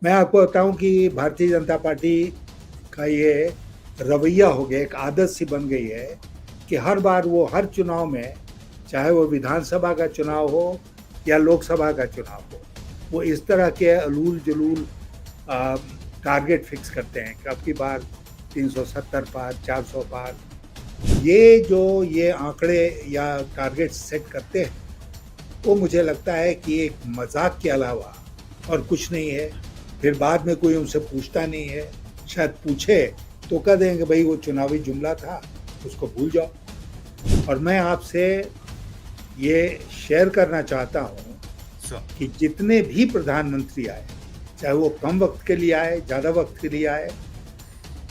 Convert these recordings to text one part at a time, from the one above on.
मैं आपको बताऊं कि भारतीय जनता पार्टी का ये रवैया हो गया, एक आदत सी बन गई है कि हर बार वो हर चुनाव में, चाहे वो विधानसभा का चुनाव हो या लोकसभा का चुनाव हो, वो इस तरह के अलूल जुलूल टारगेट फिक्स करते हैं कि अब की बार 370 पार, 400 पार। ये आंकड़े या टारगेट सेट करते हैं, वो मुझे लगता है कि एक मजाक के अलावा और कुछ नहीं है। फिर बाद में कोई उनसे पूछता नहीं है, शायद पूछे तो कह देंगे भाई वो चुनावी जुमला था, उसको भूल जाओ। और मैं आपसे ये शेयर करना चाहता हूँ कि जितने भी प्रधानमंत्री आए, चाहे वो कम वक्त के लिए आए, ज़्यादा वक्त के लिए आए,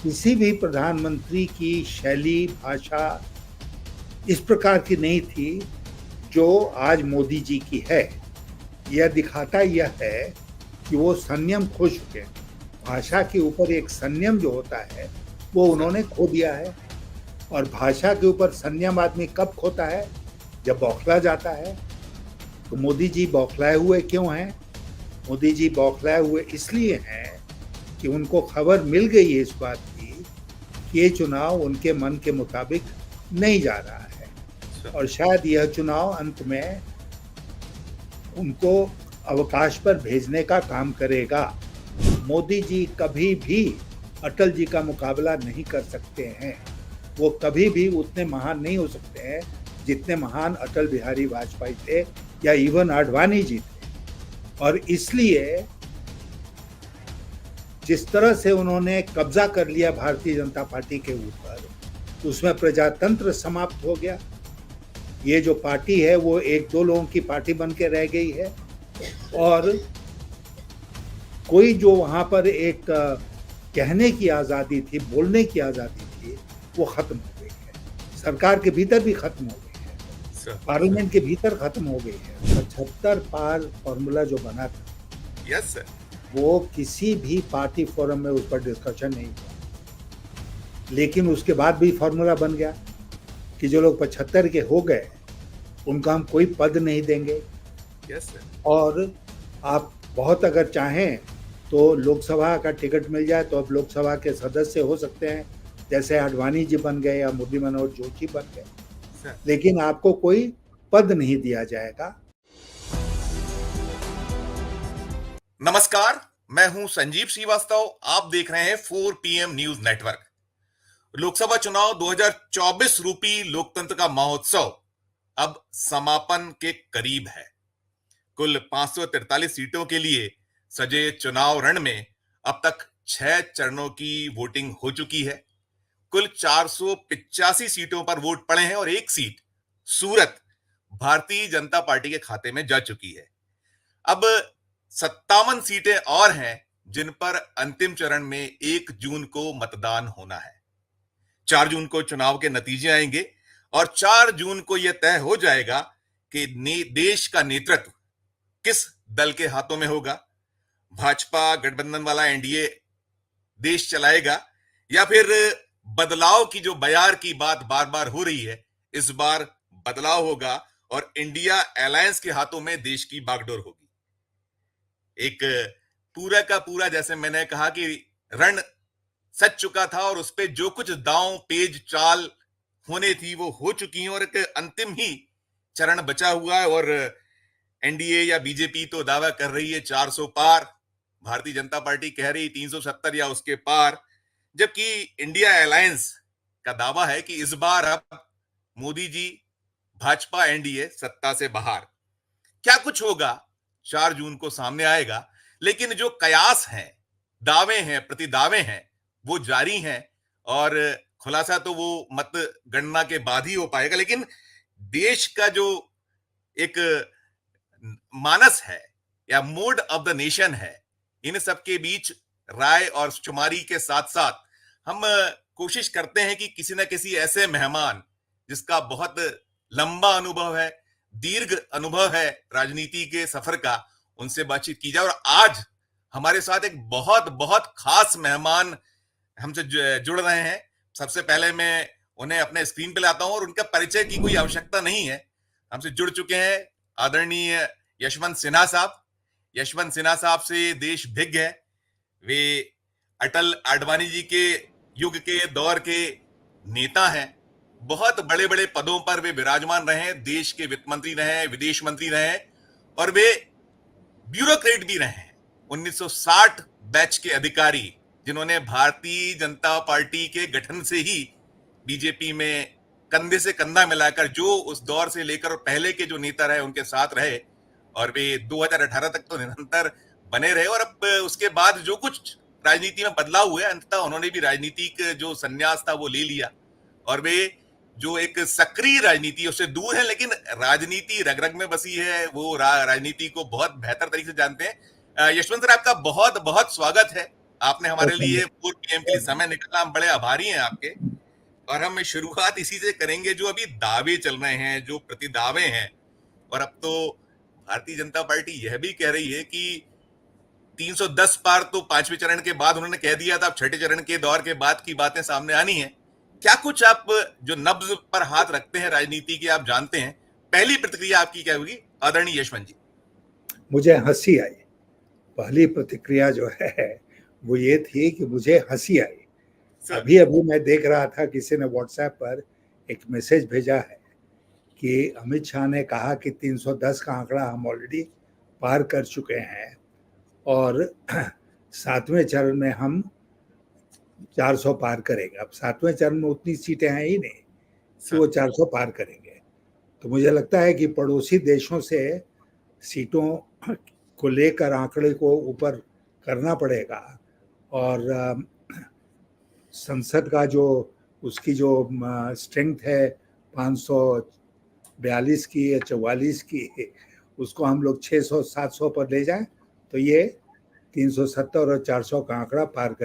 किसी भी प्रधानमंत्री की शैली, भाषा इस प्रकार की नहीं थी जो आज मोदी जी की है। यह दिखाता यह है कि वो संयम खो चुके हैं। भाषा के ऊपर एक संयम जो होता है वो उन्होंने खो दिया है। और भाषा के ऊपर संयम आदमी कब खोता है? जब बौखला जाता है। तो मोदी जी बौखलाए हुए क्यों हैं? मोदी जी बौखलाए हुए इसलिए हैं कि उनको खबर मिल गई है इस बात की कि ये चुनाव उनके मन के मुताबिक नहीं जा रहा है, और शायद यह चुनाव अंत में उनको अवकाश पर भेजने का काम करेगा। मोदी जी कभी भी अटल जी का मुकाबला नहीं कर सकते हैं। वो कभी भी उतने महान नहीं हो सकते हैं जितने महान अटल बिहारी वाजपेयी थे या इवन आडवाणी जी थे। और इसलिए जिस तरह से उन्होंने कब्जा कर लिया भारतीय जनता पार्टी के ऊपर, उसमें प्रजातंत्र समाप्त हो गया। ये जो पार्टी है वो एक दो लोगों की पार्टी बन के रह गई है, और कोई जो वहां पर एक कहने की आज़ादी थी, बोलने की आज़ादी थी, वो खत्म हो गई है। सरकार के भीतर भी खत्म हो गई है, पार्लियामेंट के भीतर खत्म हो गई है। 75 पार फॉर्मूला जो बना था, यस सर, वो किसी भी पार्टी फोरम में उस पर डिस्कशन नहीं हुआ। लेकिन उसके बाद भी फॉर्मूला बन गया कि जो लोग 75 के हो गए उनको हम कोई पद नहीं देंगे। यस सर, और आप बहुत अगर चाहें तो लोकसभा का टिकट मिल जाए तो अब लोकसभा के सदस्य हो सकते हैं, जैसे आडवाणी जी बन गए या मुरली मनोहर जोशी बन गए, लेकिन आपको कोई पद नहीं दिया जाएगा। नमस्कार। मैं हूं संजीव श्रीवास्तव। आप देख रहे हैं 4 पीएम न्यूज नेटवर्क। लोकसभा चुनाव 2024 रूपी लोकतंत्र का महोत्सव अब समापन के करीब है। कुल 543 सीटों के लिए सजे चुनाव रण में अब तक 6 चरणों की वोटिंग हो चुकी है। कुल 485 सीटों पर वोट पड़े हैं और एक सीट सूरत भारतीय जनता पार्टी के खाते में जा चुकी है। अब 57 सीटें और हैं जिन पर अंतिम चरण में 1 जून को मतदान होना है। 4 जून को चुनाव के नतीजे आएंगे और 4 जून को यह तय हो जाएगा कि देश का नेतृत्व किस दल के हाथों में होगा। भाजपा गठबंधन वाला एनडीए देश चलाएगा या फिर बदलाव की जो बयार की बात बार बार हो रही है, इस बार बदलाव होगा और इंडिया अलायंस के हाथों में देश की बागडोर होगी। एक पूरा का पूरा, जैसे मैंने कहा कि रण सज चुका था और उस पे जो कुछ दांव पेज चाल होने थी वो हो चुकी हैं और एक अंतिम ही चरण बचा हुआ है। और एनडीए या बीजेपी तो दावा कर रही है 400 पार, भारतीय जनता पार्टी कह रही 370 या उसके पार, जबकि इंडिया अलायंस का दावा है कि इस बार अब मोदी जी, भाजपा, एनडीए सत्ता से बाहर। क्या कुछ होगा 4 जून को सामने आएगा, लेकिन जो कयास हैं, दावे हैं, प्रतिदावे हैं, वो जारी हैं और खुलासा तो वो मतगणना के बाद ही हो पाएगा। लेकिन देश का जो एक मानस है या मूड ऑफ द नेशन है, इन सब के बीच राय और शुमारी के साथ साथ हम कोशिश करते हैं कि किसी न किसी ऐसे मेहमान जिसका बहुत लंबा अनुभव है, दीर्घ अनुभव है राजनीति के सफर का, उनसे बातचीत की जाए। और आज हमारे साथ एक बहुत बहुत खास मेहमान हमसे जुड़ रहे हैं। सबसे पहले मैं उन्हें अपने स्क्रीन पे लाता हूं और उनका परिचय की कोई आवश्यकता नहीं है। हमसे जुड़ चुके हैं आदरणीय यशवंत सिन्हा साहब। यशवंत सिन्हा साहब से देश भिज्ञ है। वे अटल आडवाणी जी के युग के दौर के नेता हैं। बहुत बड़े बड़े पदों पर वे विराजमान रहे हैं, देश के वित्त मंत्री रहे हैं, विदेश मंत्री रहे हैं, और वे ब्यूरोक्रेट भी रहे हैं। 1960 बैच के अधिकारी जिन्होंने भारतीय जनता पार्टी के गठन से ही बीजेपी में कंधे से कंधा मिलाकर जो उस दौर से लेकर पहले के जो नेता रहे उनके साथ रहे, और वे 2018 तक तो निरंतर बने रहे। और अब उसके बाद जो कुछ राजनीति में बदलाव हुए, अंततः उन्होंने भी राजनीतिक जो संन्यास था वो ले लिया, और वे जो एक सक्रिय राजनीति उससे दूर है, लेकिन राजनीति रग रग में बसी है। वो राजनीति को बहुत बेहतर तरीके से जानते हैं। यशवंत सर, आपका बहुत बहुत स्वागत है। आपने हमारे लिए 4 PM के लिए समय निकाला, हम बड़े आभारी हैं आपके। और हम शुरुआत इसी से करेंगे, जो अभी दावे चल रहे हैं, जो प्रतिदावे हैं। और अब तो भारतीय जनता पार्टी यह भी कह रही है कि 310 पार तो 5वें चरण के बाद उन्होंने कह दिया था, अब 6ठे चरण के दौर के बाद की बातें सामने आनी है। क्या कुछ आप जो नब्ज पर हाथ रखते हैं राजनीति की, आप जानते हैं, पहली प्रतिक्रिया आपकी क्या होगी आदरणीय यशवंत जी? मुझे हंसी आई। पहली प्रतिक्रिया जो है वो ये थी कि मुझे हंसी आई। अभी अभी मैं देख रहा था, किसी ने व्हाट्सएप पर एक मैसेज भेजा है कि अमित शाह ने कहा कि 310 का आंकड़ा हम ऑलरेडी पार कर चुके हैं, और 7वें चरण में हम 400 पार करेंगे। अब 7वें चरण में उतनी सीटें हैं ही नहीं कि वो 400 पार करेंगे। तो मुझे लगता है कि पड़ोसी देशों से सीटों को लेकर आंकड़े को ऊपर करना पड़ेगा, और संसद का जो उसकी जो स्ट्रेंथ है 542 की या 44 की, उसको हम लोग 600-700 पर ले जाएं तो ये 370 और 400 का आंकड़ा पार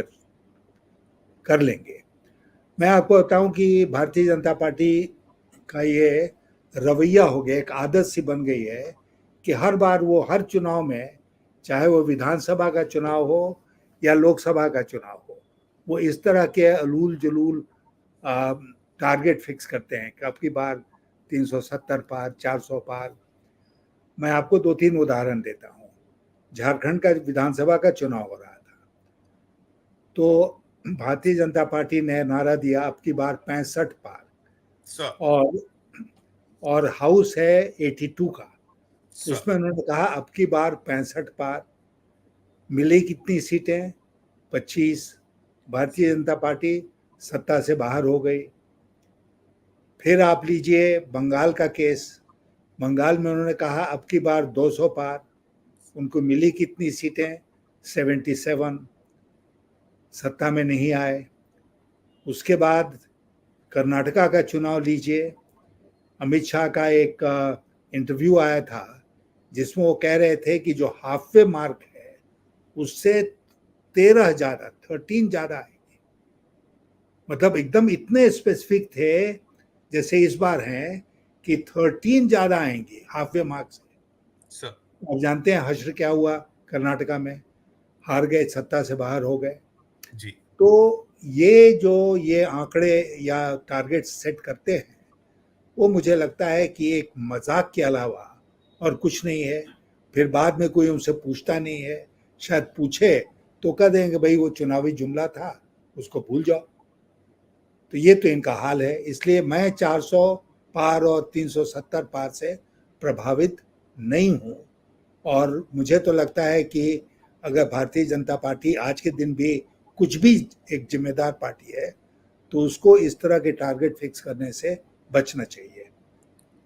कर लेंगे। मैं आपको बताऊं कि भारतीय जनता पार्टी का ये रवैया हो गया, एक आदत सी बन गई है कि हर बार वो हर चुनाव में, चाहे वो विधानसभा का चुनाव हो या लोकसभा का चुनाव हो, वो इस तरह के अलूल जुलूल टारगेट फिक्स करते हैं कि अब की बार 370 पार, 400 पार। मैं आपको 2-3 उदाहरण देता हूँ। झारखंड का विधानसभा का चुनाव हो रहा था, तो भारतीय जनता पार्टी ने नारा दिया अब की बार 65 पार, और हाउस है 82 का। उसमें उन्होंने कहा अब की बार 65 पार। मिली कितनी सीटें? 25। भारतीय जनता पार्टी सत्ता से बाहर हो गई। फिर आप लीजिए बंगाल का केस। बंगाल में उन्होंने कहा अब की बार 200 पार। उनको मिली कितनी सीटें? 77। सत्ता में नहीं आए। उसके बाद कर्नाटका का चुनाव लीजिए। अमित शाह का एक इंटरव्यू आया था जिसमें वो कह रहे थे कि जो हाफवे मार्क है उससे 13 ज़्यादा आएंगे। मतलब एकदम इतने स्पेसिफिक थे, जैसे इस बार हैं कि 13 ज़्यादा आएंगी हाफवे मार्क से। आप जानते हैं हश्र क्या हुआ कर्नाटका में? हार गए, सत्ता से बाहर हो गए जी। तो ये आंकड़े या टारगेट सेट करते हैं, वो मुझे लगता है कि एक मजाक के अलावा और कुछ नहीं है। फिर बाद में कोई उनसे पूछता नहीं है, शायद पूछे तो कह देंगे भाई वो चुनावी जुमला था, उसको भूल जाओ। तो ये तो इनका हाल है। इसलिए मैं 400 पार और 370 पार से प्रभावित नहीं हूँ, और मुझे तो लगता है कि अगर भारतीय जनता पार्टी आज के दिन भी कुछ भी एक जिम्मेदार पार्टी है तो उसको इस तरह के टारगेट फिक्स करने से बचना चाहिए।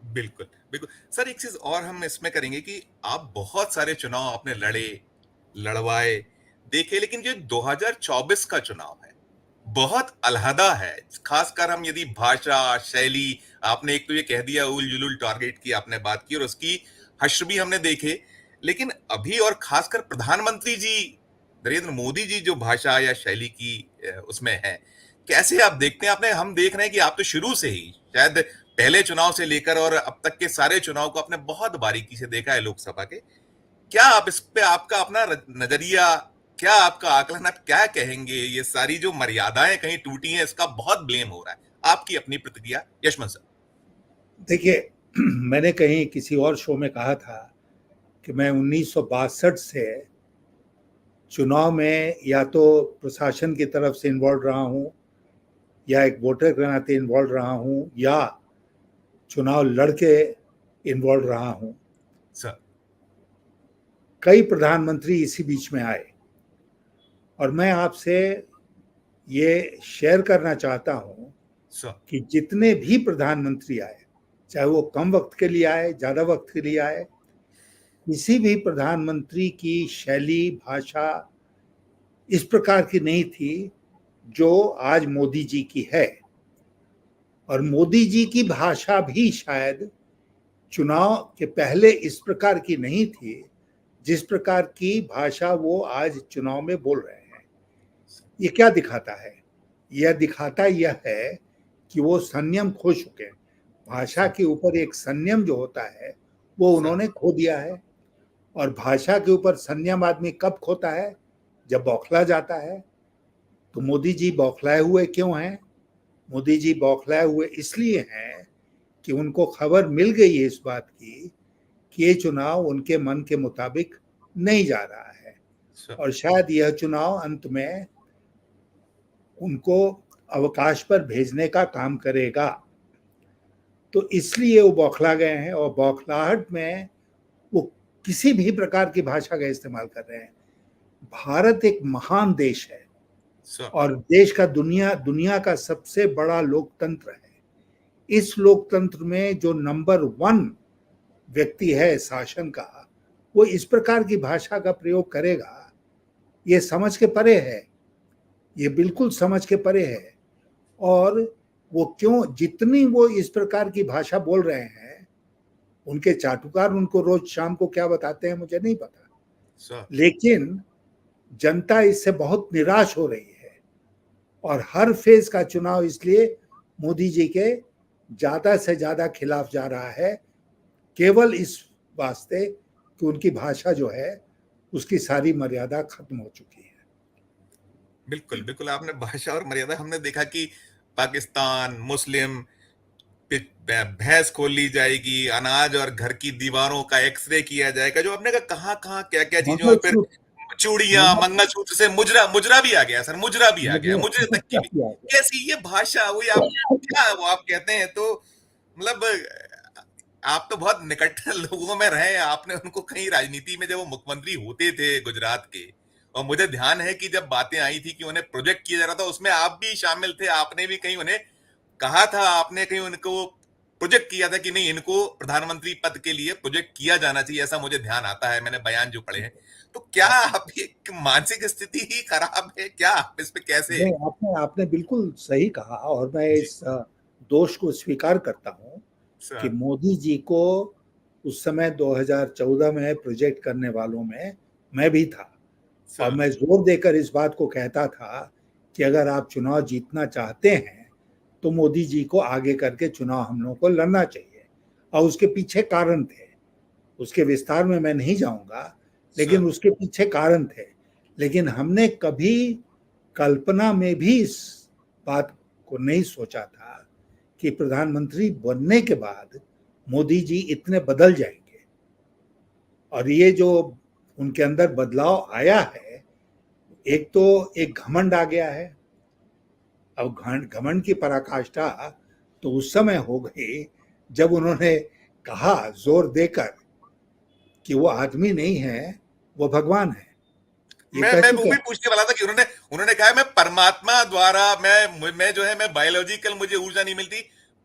बिल्कुल बिल्कुल सर, एक चीज और हम इसमें करेंगे कि आप बहुत सारे चुनाव आपने लड़वाए, देखे, लेकिन जो 2024 का चुनाव है बहुत अलहदा है। खासकर हम यदि भाषा, शैली, आपने एक तो ये कह दिया उल जुलूल टारगेट की आपने बात की, और उसकी हश्र भी हमने देखे। लेकिन अभी और खासकर प्रधानमंत्री जी नरेंद्र मोदी जी जो भाषा या शैली की उसमें है, कैसे आप देखते हैं? हम देख रहे हैं कि आप तो शुरू से ही, शायद पहले चुनाव से लेकर और अब तक के सारे चुनाव को आपने बहुत बारीकी से देखा है लोकसभा के। क्या आप इस पे, आपका अपना नजरिया, क्या आपका आकलन, आप क्या कहेंगे? ये सारी जो मर्यादाएं कहीं टूटी हैं, इसका बहुत ब्लेम हो रहा है। आपकी अपनी प्रतिक्रिया यशवंत सर। देखिए, मैंने कहीं किसी और शो में कहा था कि मैं 1962 से चुनाव में या तो प्रशासन की तरफ से इन्वॉल्व रहा हूँ, या एक वोटर के नाते इन्वॉल्व रहा हूँ, या चुनाव लड़के इन्वॉल्व रहा हूँ। सर कई प्रधानमंत्री इसी बीच में आए, और मैं आपसे ये शेयर करना चाहता हूँ सर कि जितने भी प्रधानमंत्री आए, चाहे वो कम वक्त के लिए आए, ज़्यादा वक्त के लिए आए, किसी भी प्रधानमंत्री की शैली, भाषा इस प्रकार की नहीं थी जो आज मोदी जी की है। और मोदी जी की भाषा भी शायद चुनाव के पहले इस प्रकार की नहीं थी जिस प्रकार की भाषा वो आज चुनाव में बोल रहे हैं। ये क्या दिखाता है? यह दिखाता यह है कि वो संयम खो चुके हैं। भाषा के ऊपर एक संयम जो होता है वो उन्होंने खो दिया है। और भाषा के ऊपर संयम आदमी कब खोता है? जब बौखला जाता है। तो मोदी जी बौखलाए हुए क्यों हैं? मोदी जी बौखलाए हुए इसलिए हैं कि उनको खबर मिल गई है इस बात की कि ये चुनाव उनके मन के मुताबिक नहीं जा रहा है, और शायद यह चुनाव अंत में उनको अवकाश पर भेजने का काम करेगा। तो इसलिए वो बौखला गए हैं, और बौखलाहट में वो किसी भी प्रकार की भाषा का इस्तेमाल कर रहे हैं। भारत एक महान देश है, और देश का दुनिया का सबसे बड़ा लोकतंत्र है। इस लोकतंत्र में जो नंबर 1 व्यक्ति है शासन का, वो इस प्रकार की भाषा का प्रयोग करेगा, ये समझ के परे है। ये बिल्कुल समझ के परे है। और वो क्यों, जितनी वो इस प्रकार की भाषा बोल रहे हैं, उनके चाटुकार उनको रोज शाम को क्या बताते हैं मुझे नहीं पता, लेकिन जनता इससे बहुत निराश हो रही है। और हर फेज का चुनाव इसलिए मोदी जी के ज्यादा से ज्यादा खिलाफ जा रहा है, केवल इस वास्ते कि उनकी भाषा जो है उसकी सारी मर्यादा खत्म हो चुकी है। बिल्कुल बिल्कुल, आपने भाषा और मर्यादा, हमने देखा कि पाकिस्तान, मुस्लिम, भैंस खोल ली जाएगी, अनाज और घर की दीवारों का एक्सरे किया जाएगा, जो आपने कहा कहाँ कहाँ क्या क्या चीजों, और फिर चूड़ियां, मंगलसूत्र से मुजरा, मुजरा भी आ गया सर, मुजरा भी आ गया, मुजरे तक की भी। कैसी ये भाषा, वही आप क्या वो आप कहते हैं, तो मतलब आप तो बहुत निकट लोगों में रहे, आपने उनको कहीं राजनीति में जब वो मुख्यमंत्री होते थे गुजरात के, और मुझे ध्यान है कि जब बातें आई थी कि उन्हें प्रोजेक्ट किया जा रहा था, उसमें आप भी शामिल थे, आपने भी कहीं उन्हें कहा था, आपने कहीं उनको प्रोजेक्ट किया था कि नहीं, इनको प्रधानमंत्री पद के लिए प्रोजेक्ट किया जाना चाहिए, ऐसा मुझे ध्यान आता है, मैंने बयान जो पढ़े हैं। तो क्या आपकी मानसिक स्थिति ही खराब है क्या, आप इस पे कैसे? नहीं, आपने बिल्कुल सही कहा, और मैं जी इस दोष को स्वीकार करता हूं कि सर। मोदी जी को उस समय 2014 में प्रोजेक्ट करने वालों में मैं भी था। और सर मैं जोर देकर इस बात को कहता था कि अगर आप चुनाव जीतना चाहते हैं तो मोदी जी को आगे करके चुनाव हम लोगों को लड़ना चाहिए। और उसके पीछे कारण थे, उसके विस्तार में मैं नहीं जाऊंगा, लेकिन सर उसके पीछे कारण थे। लेकिन हमने कभी कल्पना में भी इस बात को नहीं सोचा था कि प्रधानमंत्री बनने के बाद मोदी जी इतने बदल जाएंगे। और ये जो उनके अंदर बदलाव आया है, एक तो एक घमंड आ गया है। अब घमंड की पराकाष्ठा तो उस समय हो गई जब उन्होंने कहा जोर देकर कि वो आदमी नहीं है, वो भगवान है। ये कह मैं वो चुके भी हैं। पूछने वाला था कि उन्होंने उन्होंने कहा मैं परमात्मा द्वारा, मैं जो है, मैं बायोलॉजिकल, मुझे ऊर्जा नहीं मिलती,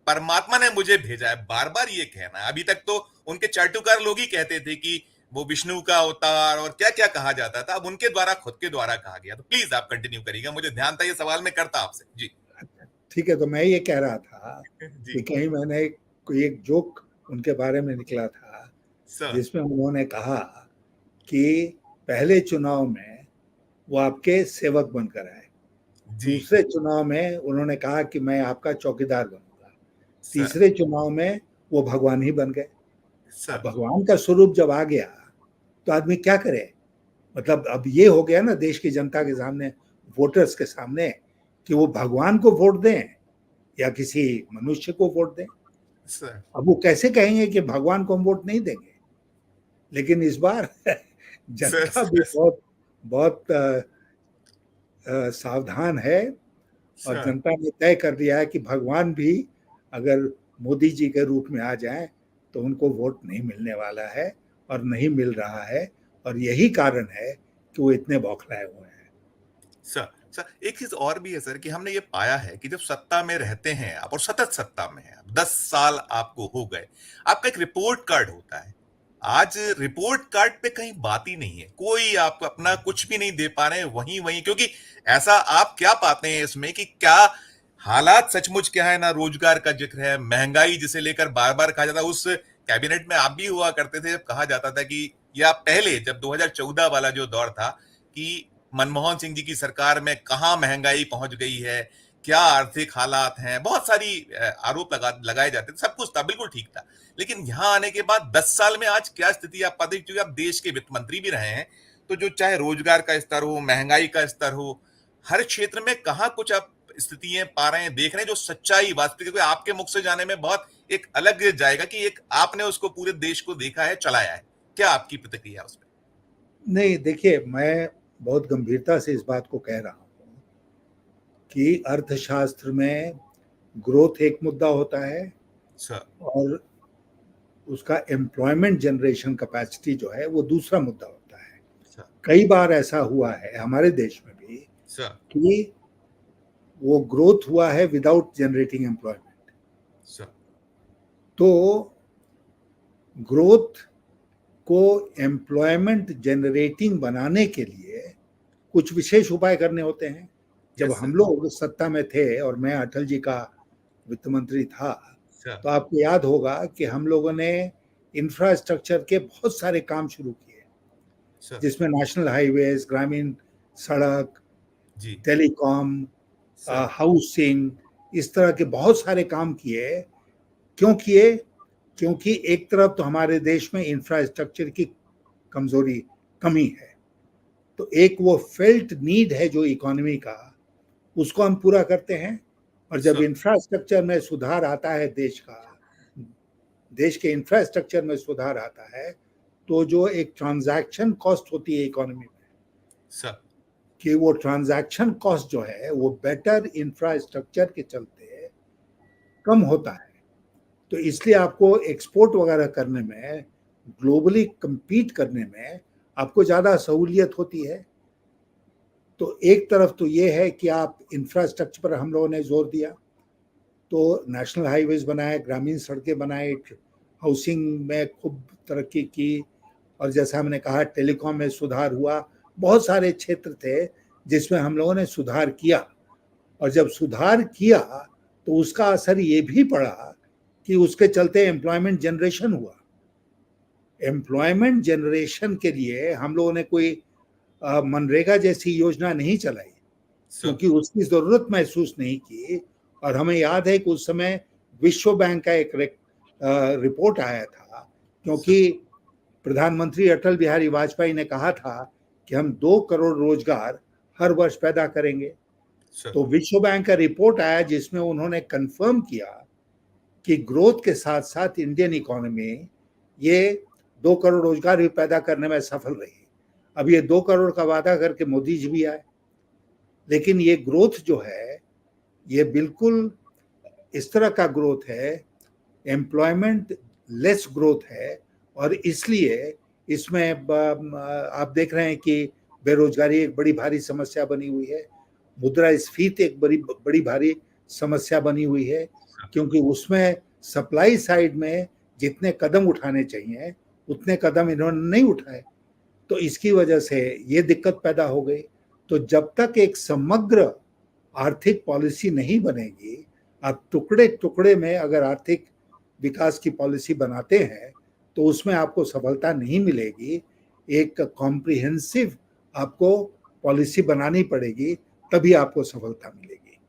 परमात्मा ने मुझे भेजा है, बार बार ये कहना है। अभी तक तो उनके चाटुकार लोग ही कहते थे कि वो विष्णु का अवतार और क्या क्या कहा जाता था, अब उनके द्वारा, खुद के द्वारा कहा गया। तो प्लीज आप कंटिन्यू करिएगा, मुझे ध्यान था, ये सवाल मैं करता आपसे। जी ठीक है, तो मैं ये कह रहा था कि जी कहीं मैंने कोई एक जोक उनके बारे में निकला था सर। जिसमें उन्होंने कहा कि पहले चुनाव में वो आपके सेवक बनकर आए, जी दूसरे चुनाव में उन्होंने कहा कि मैं आपका चौकीदार बनूंगा, सर। तीसरे चुनाव में वो भगवान ही बन गए। अब सर भगवान का स्वरूप जब आ गया तो आदमी क्या करे? मतलब अब ये हो गया ना देश की जनता के सामने, वोटर्स के सामने, कि वो भगवान को वोट दें या किसी मनुष्य को वोट दें। सर। अब वो कैसे कहेंगे कि भगवान को हम वोट नहीं देंगे? लेकिन इस बार सर जनता भी बहुत बहुत सावधान है, और सर, जनता ने तय कर दिया है कि भगवान भी अगर मोदी जी के रूप में आ जाएं तो उनको वोट नहीं मिलने वाला है, और नहीं मिल रहा है। और यही कारण है कि वो इतने बौखलाए हुए हैं। सर एक चीज और भी है सर कि हमने ये पाया है कि जब सत्ता में रहते हैं आप और सतत सत्ता में हैं, 10 साल आपको हो गए, आपका एक रिपोर्ट कार्ड होता है। आज रिपोर्ट कार्ड पे कहीं बात ही नहीं है, कोई आपको अपना कुछ भी नहीं दे पा रहे हैं, वहीं वहीं, क्योंकि ऐसा आप क्या पाते हैं इसमें कि क्या हालात सचमुच क्या है, ना रोजगार का जिक्र है, महंगाई जिसे लेकर बार बार कहा जाता है। उस कैबिनेट में आप भी हुआ करते थे जब कहा जाता था कि, या पहले जब 2014 वाला जो दौर था कि मनमोहन सिंह जी की सरकार में कहां महंगाई पहुंच गई है, क्या आर्थिक हालात हैं, बहुत सारी आरोप लगाए जाते थे, सब कुछ था, बिल्कुल ठीक था। लेकिन यहां आने के बाद 10 साल में आज क्या स्थिति आप पाते हैं, क्योंकि आप देश के वित्त मंत्री भी रहे हैं, तो जो चाहे रोजगार का स्तर हो, महंगाई का स्तर हो, हर क्षेत्र में कहां कुछ आप स्थितियां पा रहे हैं, देख रहे हैं जो सच्चाई वास्तविक, क्योंकि आपके मुख से जाने में बहुत एक अलग जाएगा कि एक आपने उसको पूरे देश को देखा है, चलाया है। क्या आपकी प्रतिक्रिया उस पर? नहीं, देखिए, मैं बहुत गंभीरता से इस बात को कह रहा हूँ कि अर्थशास्त्र में ग्रोथ एक मुद्दा होता है, सर। और उसका एम्प्लॉयमेंट जनरेशन कैपेसिटी जो है वो दूसरा मुद्दा होता है। सर। कई बार ऐसा हुआ है हमारे देश में भी सर। कि वो ग्रोथ हुआ है विदाउट जनरेटिंग एम्प्लॉयमेंट। सर। तो ग्रोथ को एम्प्लॉयमेंट जनरेटिंग बनाने के लिए कुछ विशेष उपाय करने होते हैं। जब यस सर। हम लोग सत्ता में थे और मैं अटल जी का वित्त मंत्री था, सर। तो आपको याद होगा कि हम लोगों ने इंफ्रास्ट्रक्चर के बहुत सारे काम शुरू किए, सर। जिसमें नेशनल हाईवेज, ग्रामीण सड़क, जी। Telecom, sir. हाउसिंग, इस तरह के बहुत सारे काम किए। क्यों किए? क्योंकि एक तरफ तो हमारे देश में इंफ्रास्ट्रक्चर की कमजोरी, कमी है, तो एक वो फेल्ट नीड है जो इकोनॉमी का, उसको हम पूरा करते हैं। और जब सर। इंफ्रास्ट्रक्चर में सुधार आता है, देश के इंफ्रास्ट्रक्चर में सुधार आता है, तो जो एक ट्रांजैक्शन कॉस्ट होती है इकोनॉमी में, सर। कि वो ट्रांजैक्शन कॉस्ट जो है वो बेटर इंफ्रास्ट्रक्चर के चलते कम होता है। तो इसलिए आपको एक्सपोर्ट वगैरह करने में, ग्लोबली compete करने में आपको ज़्यादा सहूलियत होती है। तो एक तरफ तो ये है कि आप इंफ्रास्ट्रक्चर पर हम लोगों ने जोर दिया, तो नेशनल हाईवेज बनाए, ग्रामीण सड़कें बनाए, हाउसिंग में खूब तरक्की की, और जैसा हमने कहा टेलीकॉम में सुधार हुआ। बहुत सारे क्षेत्र थे जिसमें हम लोगों ने सुधार किया, और जब सुधार किया तो उसका असर ये भी पड़ा कि उसके चलते एम्प्लॉयमेंट जनरेशन हुआ। एम्प्लॉयमेंट जनरेशन के लिए हम लोगों ने कोई मनरेगा जैसी योजना नहीं चलाई, सर। क्योंकि उसकी जरूरत महसूस नहीं की। और हमें याद है कि उस समय विश्व बैंक का एक रिपोर्ट आया था, सर। क्योंकि प्रधानमंत्री अटल बिहारी वाजपेयी ने कहा था कि हम 2 करोड़ रोजगार हर वर्ष पैदा करेंगे। सर। तो विश्व बैंक का रिपोर्ट आया जिसमें उन्होंने कंफर्म किया कि ग्रोथ के साथ साथ इंडियन इकोनॉमी ये 2 करोड़ रोजगार भी पैदा करने में सफल रही। अब ये 2 करोड़ का वादा करके मोदी जी भी आए, लेकिन ये ग्रोथ जो है ये बिल्कुल इस तरह का ग्रोथ है, एम्प्लॉयमेंट लेस ग्रोथ है। और इसलिए इसमें आप देख रहे हैं कि बेरोजगारी एक बड़ी भारी समस्या बनी हुई है, मुद्रास्फीति एक बड़ी बड़ी भारी समस्या बनी हुई है, क्योंकि उसमें सप्लाई साइड में जितने कदम उठाने चाहिए उतने कदम इन्होंने नहीं उठाए, तो इसकी वजह से ये दिक्कत पैदा हो गई। तो जब तक एक समग्र आर्थिक पॉलिसी नहीं बनेगी, आप टुकड़े टुकड़े में अगर आर्थिक विकास की पॉलिसी बनाते हैं तो उसमें आपको सफलता नहीं मिलेगी। एक कॉम्प्रिहेंसिव आपको पॉलिसी बनानी पड़ेगी, तभी आपको सफलता मिलेगी।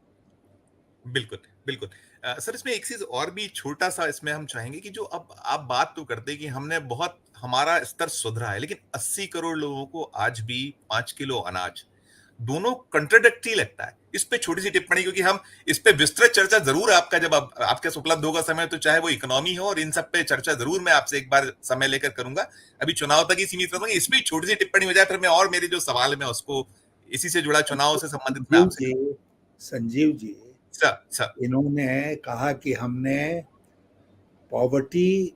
बिल्कुल, बिल्कुल। सर इसमें एक चीज़ और भी छोटा-सा इसमें हम चाहेंगे कि जो अब आप बात तो करते हैं कि हमने बहुत हमारा स्तर सुधरा है, लेकिन 80 करोड़ लोगों को आज भी 5 किलो अनाज, दोनों कंट्राडिक्टरी लगता है। इस पे छोटी सी टिप्पणी, क्योंकि हम इस पे विस्तृत चर्चा जरूर आपका जब आपके पास उपलब्ध होगा समय, तो चाहे वो इकोनॉमी हो और इन सब पे चर्चा जरूर मैं आपसे एक बार समय लेकर करूंगा। अभी चुनाव तक ही सीमित रहूंगा। इसमें छोटी सी टिप्पणी हो जाए, फिर मैं और मेरे जो सवाल है मैं उसको इसी से जुड़ा चुनाव से संबंधित मैं संजीव आपसे जी, संजीव जी, सर सर इन्होंने कहा कि हमने पॉवर्टी,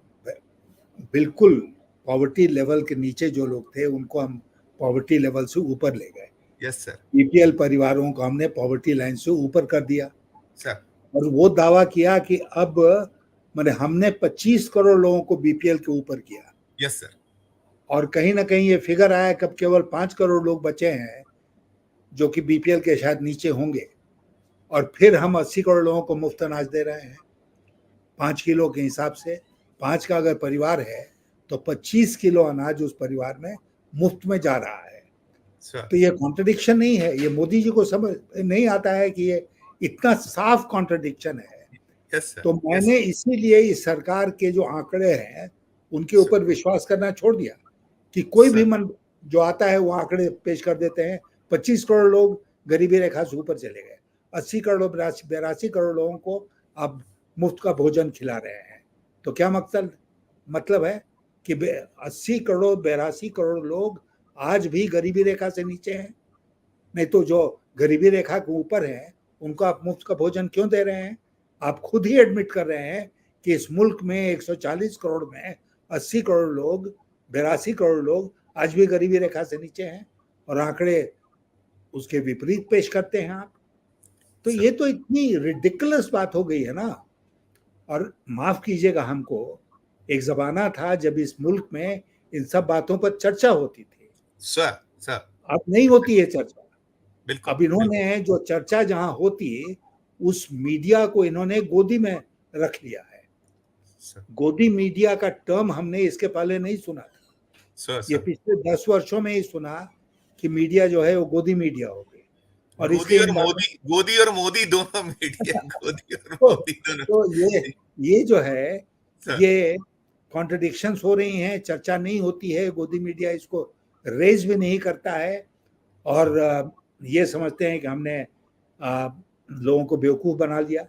बिल्कुल पॉवर्टी लेवल के नीचे जो लोग थे उनको हम पॉवर्टी लेवल से ऊपर ले गए। Yes sir. बीपीएल परिवारों को हमने पॉवर्टी लाइन से ऊपर कर दिया सर और वो दावा किया कि अब मैंने हमने 25 करोड़ लोगों को बीपीएल के ऊपर किया। Yes sir. और कहीं ना कहीं ये फिगर आया कि अब केवल 5 करोड़ लोग बचे हैं जो कि बीपीएल के शायद नीचे होंगे, और फिर हम 80 करोड़ लोगों को मुफ्त अनाज दे रहे हैं 5 किलो के हिसाब से। 5 का अगर परिवार है तो 25 किलो अनाज उस परिवार में मुफ्त में जा रहा है। सर तो ये कॉन्ट्रडिक्शन नहीं है, ये मोदी जी को समझ नहीं आता है कि ये इतना साफ कॉन्ट्रडिक्शन है। Yes sir. तो मैंने इसीलिए इस सरकार के जो आंकड़े हैं उनके ऊपर विश्वास करना छोड़ दिया कि कोई भी मन जो आता है वो आंकड़े पेश कर देते हैं। 25 करोड़ लोग गरीबी रेखा से ऊपर चले गए, 80 करोड़ 82 करोड़ लोगों को अब मुफ्त का भोजन खिला रहे हैं। तो क्या मतलब है कि 80 करोड़ 82 करोड़ लोग आज भी गरीबी रेखा से नीचे हैं। नहीं तो जो गरीबी रेखा के ऊपर हैं उनको आप मुफ्त का भोजन क्यों दे रहे हैं? आप खुद ही एडमिट कर रहे हैं कि इस मुल्क में 140 करोड़ में 80 करोड़ लोग, 82 करोड़ लोग आज भी गरीबी रेखा से नीचे हैं, और आंकड़े उसके विपरीत पेश करते हैं आप। तो ये तो इतनी रिडिकुलस बात हो गई है ना। और माफ कीजिएगा, हमको एक जमाना था जब इस मुल्क में इन सब बातों पर चर्चा होती थी। सर सर अब नहीं होती है चर्चा। बिल्कुल। अब इन्होंने जो चर्चा जहां होती उस मीडिया को इन्होंने गोदी में रख लिया है। गोदी मीडिया का टर्म हमने इसके पहले नहीं सुना था। ये पिछले 10 वर्षों में ही सुना कि मीडिया जो है वो गोदी मीडिया हो गई। और गोदी इसके और मोदी, गोदी और मोदी दोनों मीडिया, गोदी और तो, मोदी दोनों। तो ये जो है ये कॉन्ट्रडिक्शंस हो रही हैं, चर्चा नहीं होती है, गोदी मीडिया इसको रेज भी नहीं करता है, और ये समझते हैं कि हमने लोगों को बेवकूफ़ बना लिया।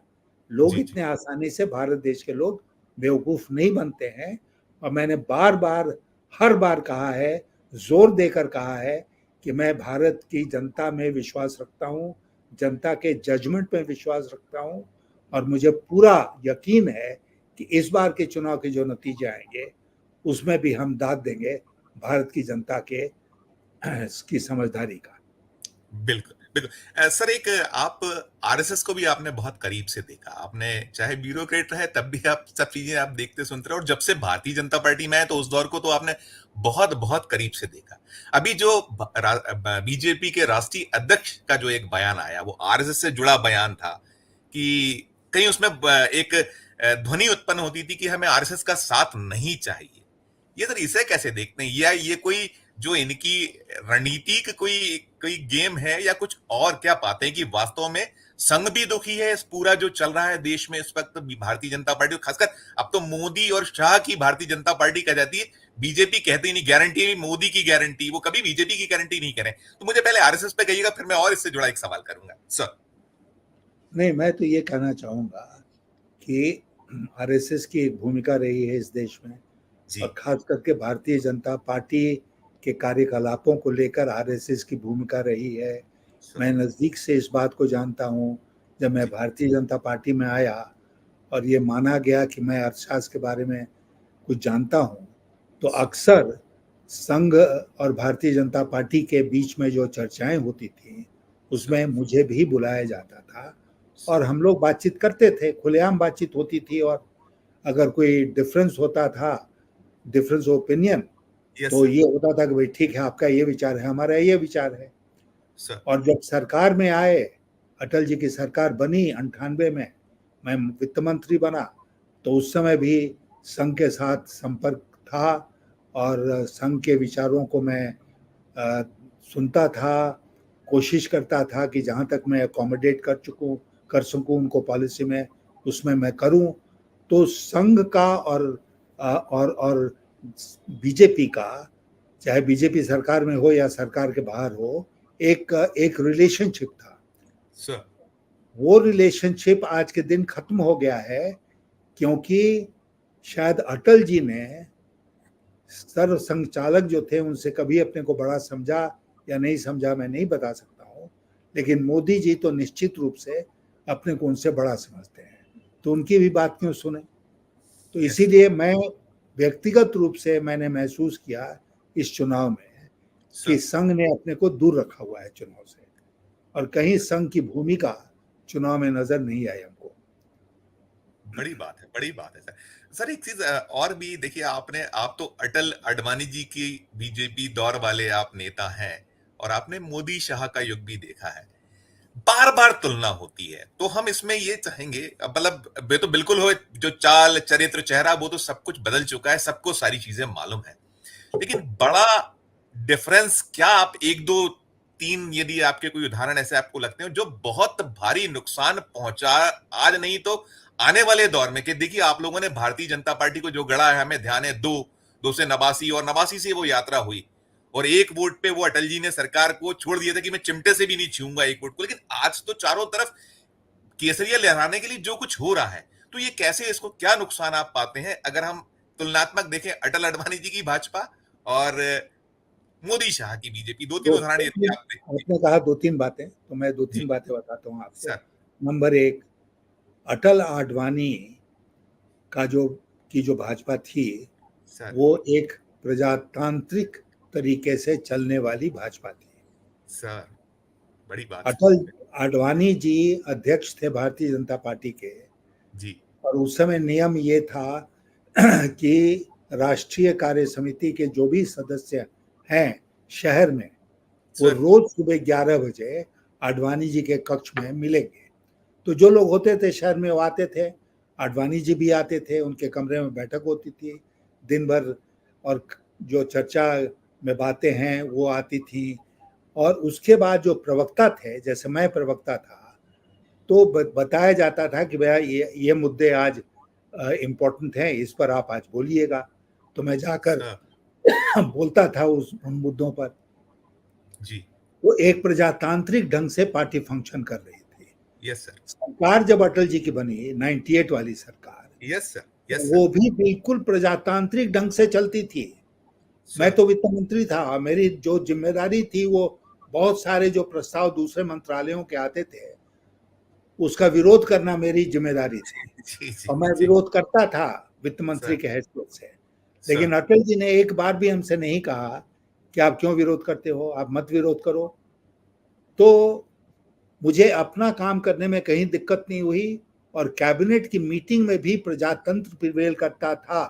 लोग इतने आसानी से, भारत देश के लोग बेवकूफ़ नहीं बनते हैं। और मैंने बार बार हर बार कहा है, जोर देकर कहा है कि मैं भारत की जनता में विश्वास रखता हूँ, जनता के जजमेंट में विश्वास रखता हूँ, और मुझे पूरा यकीन है कि इस बार के चुनाव के जो नतीजे आएंगे उसमें भी हम दाद देंगे भारत की जनता के की समझदारी का। बिल्कुल बिल्कुल सर। एक आप आरएसएस को भी आपने बहुत करीब से देखा, आपने चाहे ब्यूरोक्रेट रहे तब भी आप सब चीजें आप देखते सुनते रहे, और जब से भारतीय जनता पार्टी में है तो उस दौर को तो आपने बहुत बहुत करीब से देखा। अभी जो बीजेपी के राष्ट्रीय अध्यक्ष का जो एक बयान आया वो आरएसएस से जुड़ा बयान था, कि कहीं उसमें एक ध्वनि उत्पन्न होती थी कि हमें आरएसएस का साथ नहीं चाहिए। ये सर इसे कैसे देखते हैं, या ये कोई जो इनकी रणनीतिक कोई कोई गेम है, या कुछ और क्या पाते हैं कि वास्तव में संघ भी दुखी है इस पूरा जो चल रहा है देश में इस वक्त भारतीय जनता पार्टी, खासकर अब तो मोदी और शाह की भारतीय जनता पार्टी कह जाती है, बीजेपी कहती नहीं, गारंटी है मोदी की गारंटी, वो कभी बीजेपी की गारंटी नहीं करें। तो मुझे पहले आरएसएस पे कहिएगा, फिर मैं और इससे जुड़ा एक सवाल करूंगा सर। नहीं, मैं तो ये कहना चाहूंगा कि आरएसएस की एक भूमिका रही है इस देश में, और खास करके भारतीय जनता पार्टी के कार्यकलापों को लेकर आरएसएस की भूमिका रही है। मैं नज़दीक से इस बात को जानता हूँ। जब मैं भारतीय जनता पार्टी में आया और ये माना गया कि मैं अर्थशास्त्र के बारे में कुछ जानता हूँ, तो अक्सर संघ और भारतीय जनता पार्टी के बीच में जो चर्चाएं होती थी उसमें मुझे भी बुलाया जाता था, और हम लोग बातचीत करते थे, खुलेआम बातचीत होती थी। और अगर कोई डिफरेंस होता था, डिफरेंस ओपिनियन, तो ये होता था कि भाई ठीक है, आपका ये विचार है, हमारा ये विचार है। और जब सरकार में आए, अटल जी की सरकार बनी 98 में, मैं वित्त मंत्री बना, तो उस समय भी संघ के साथ संपर्क था, और संघ के विचारों को मैं सुनता था, कोशिश करता था कि जहाँ तक मैं अकोमोडेट कर सकूँ उनको पॉलिसी में, उसमें मैं करूँ। तो संघ का और बीजेपी का, चाहे बीजेपी सरकार में हो या सरकार के बाहर हो, एक रिलेशनशिप था। सर वो रिलेशनशिप आज के दिन खत्म हो गया है, क्योंकि शायद अटल जी ने सर्व संचालक जो थे उनसे कभी अपने को बड़ा समझा या नहीं समझा, मैं नहीं बता सकता हूँ, लेकिन मोदी जी तो निश्चित रूप से अपने को उनसे बड़ा समझते हैं, तो उनकी भी बात क्यों सुने। तो यस इसीलिए मैं व्यक्तिगत रूप से मैंने महसूस किया इस चुनाव में कि सर। संघ ने अपने को दूर रखा हुआ है चुनाव से, और कहीं संघ की भूमिका चुनाव में नजर नहीं आई हमको। बड़ी बात है, बड़ी बात है सर। सर एक चीज और भी देखिए, आप तो अटल अडवाणी जी की बीजेपी दौर वाले आप नेता हैं, और आपने मोदी शाह का युग भी देखा है। बार बार तुलना होती है, तो हम इसमें ये चाहेंगे, मतलब वे तो बिल्कुल हो, जो चाल चरित्र चेहरा वो तो सब कुछ बदल चुका है, सबको सारी चीजें मालूम है, लेकिन बड़ा डिफरेंस क्या, आप एक दो तीन यदि आपके कोई उदाहरण ऐसे आपको लगते हैं जो बहुत भारी नुकसान पहुंचा आज नहीं तो आने वाले दौर में, कि देखिए आप लोगों ने भारतीय जनता पार्टी को जो गढ़ा है, हमें ध्यान है दो से नवासी, और नवासी से वो यात्रा हुई, और एक वोट पे वो अटल जी ने सरकार को छोड़ दिया था कि मैं चिमटे से भी नहीं छूंगा एक वोट को, लेकिन आज तो चारों तरफ केसरिया लहराने के लिए जो कुछ हो रहा है, तो ये कैसे, इसको क्या नुकसान आप पाते हैं अगर हम तुलनात्मक देखें अटल अडवाणी जी की भाजपा और मोदी शाह की बीजेपी, दो तीन तो उदाहरण यदि आप दें। जी आपने कहा दो तीन बातें, तो मैं दो जी तीन बातें बताता हूँ आपको। सर। नंबर एक, अटल आडवाणी का जो भाजपा थी, सर। वो एक प्रजातांत्रिक तरीके से चलने वाली भाजपा थी। सर बड़ी बात है। अटल आडवाणी जी अध्यक्ष थे भारतीय जनता पार्टी के, जी और उस समय नियम ये था कि राष्ट्रीय कार्य समिति के जो भी सदस्य हैं शहर में, वो सर। रोज सुबह 11 बजे आडवाणी जी के कक्ष में मिलेंगे। तो जो लोग होते थे शहर में वो आते थे, आडवाणी जी भी आते थे, उनके कमरे में बैठक होती थी दिन भर, और जो चर्चा में बातें हैं वो आती थी। और उसके बाद जो प्रवक्ता थे, जैसे मैं प्रवक्ता था, तो बताया जाता था कि भैया ये मुद्दे आज इम्पोर्टेंट हैं, इस पर आप आज बोलिएगा। तो मैं जाकर सर। बोलता था उन मुद्दों पर। जी। वो एक प्रजातांत्रिक ढंग से पार्टी फंक्शन कर रही थी। Yes sir. सरकार जब अटल जी की बनी 98 वाली सरकार, यस सर। तो यस सर। वो भी बिल्कुल प्रजातांत्रिक ढंग से चलती थी। मैं सर। तो वित्त मंत्री था, मेरी जो जिम्मेदारी थी वो बहुत सारे जो प्रस्ताव दूसरे मंत्रालयों के आते थे उसका विरोध करना मेरी जिम्मेदारी थी, जी जी और मैं जी। विरोध करता था वित्त मंत्री सर। के हैसियत से। सर। लेकिन अटल जी ने एक बार भी हमसे नहीं कहा कि आप क्यों विरोध करते हो, आप मत विरोध करो। तो मुझे अपना काम करने में कहीं दिक्कत नहीं हुई, और कैबिनेट की मीटिंग में भी प्रजातंत्र प्रिवेल करता था।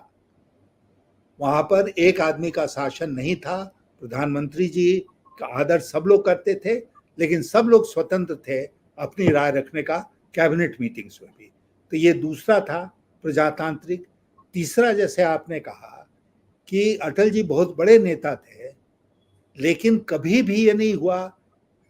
वहां पर एक आदमी का शासन नहीं था, प्रधानमंत्री जी का आदर सब लोग करते थे, लेकिन सब लोग स्वतंत्र थे अपनी राय रखने का कैबिनेट मीटिंग्स में भी। तो ये दूसरा था प्रजातांत्रिक। तीसरा, जैसे आपने कहा कि अटल जी बहुत बड़े नेता थे, लेकिन कभी भी ये नहीं हुआ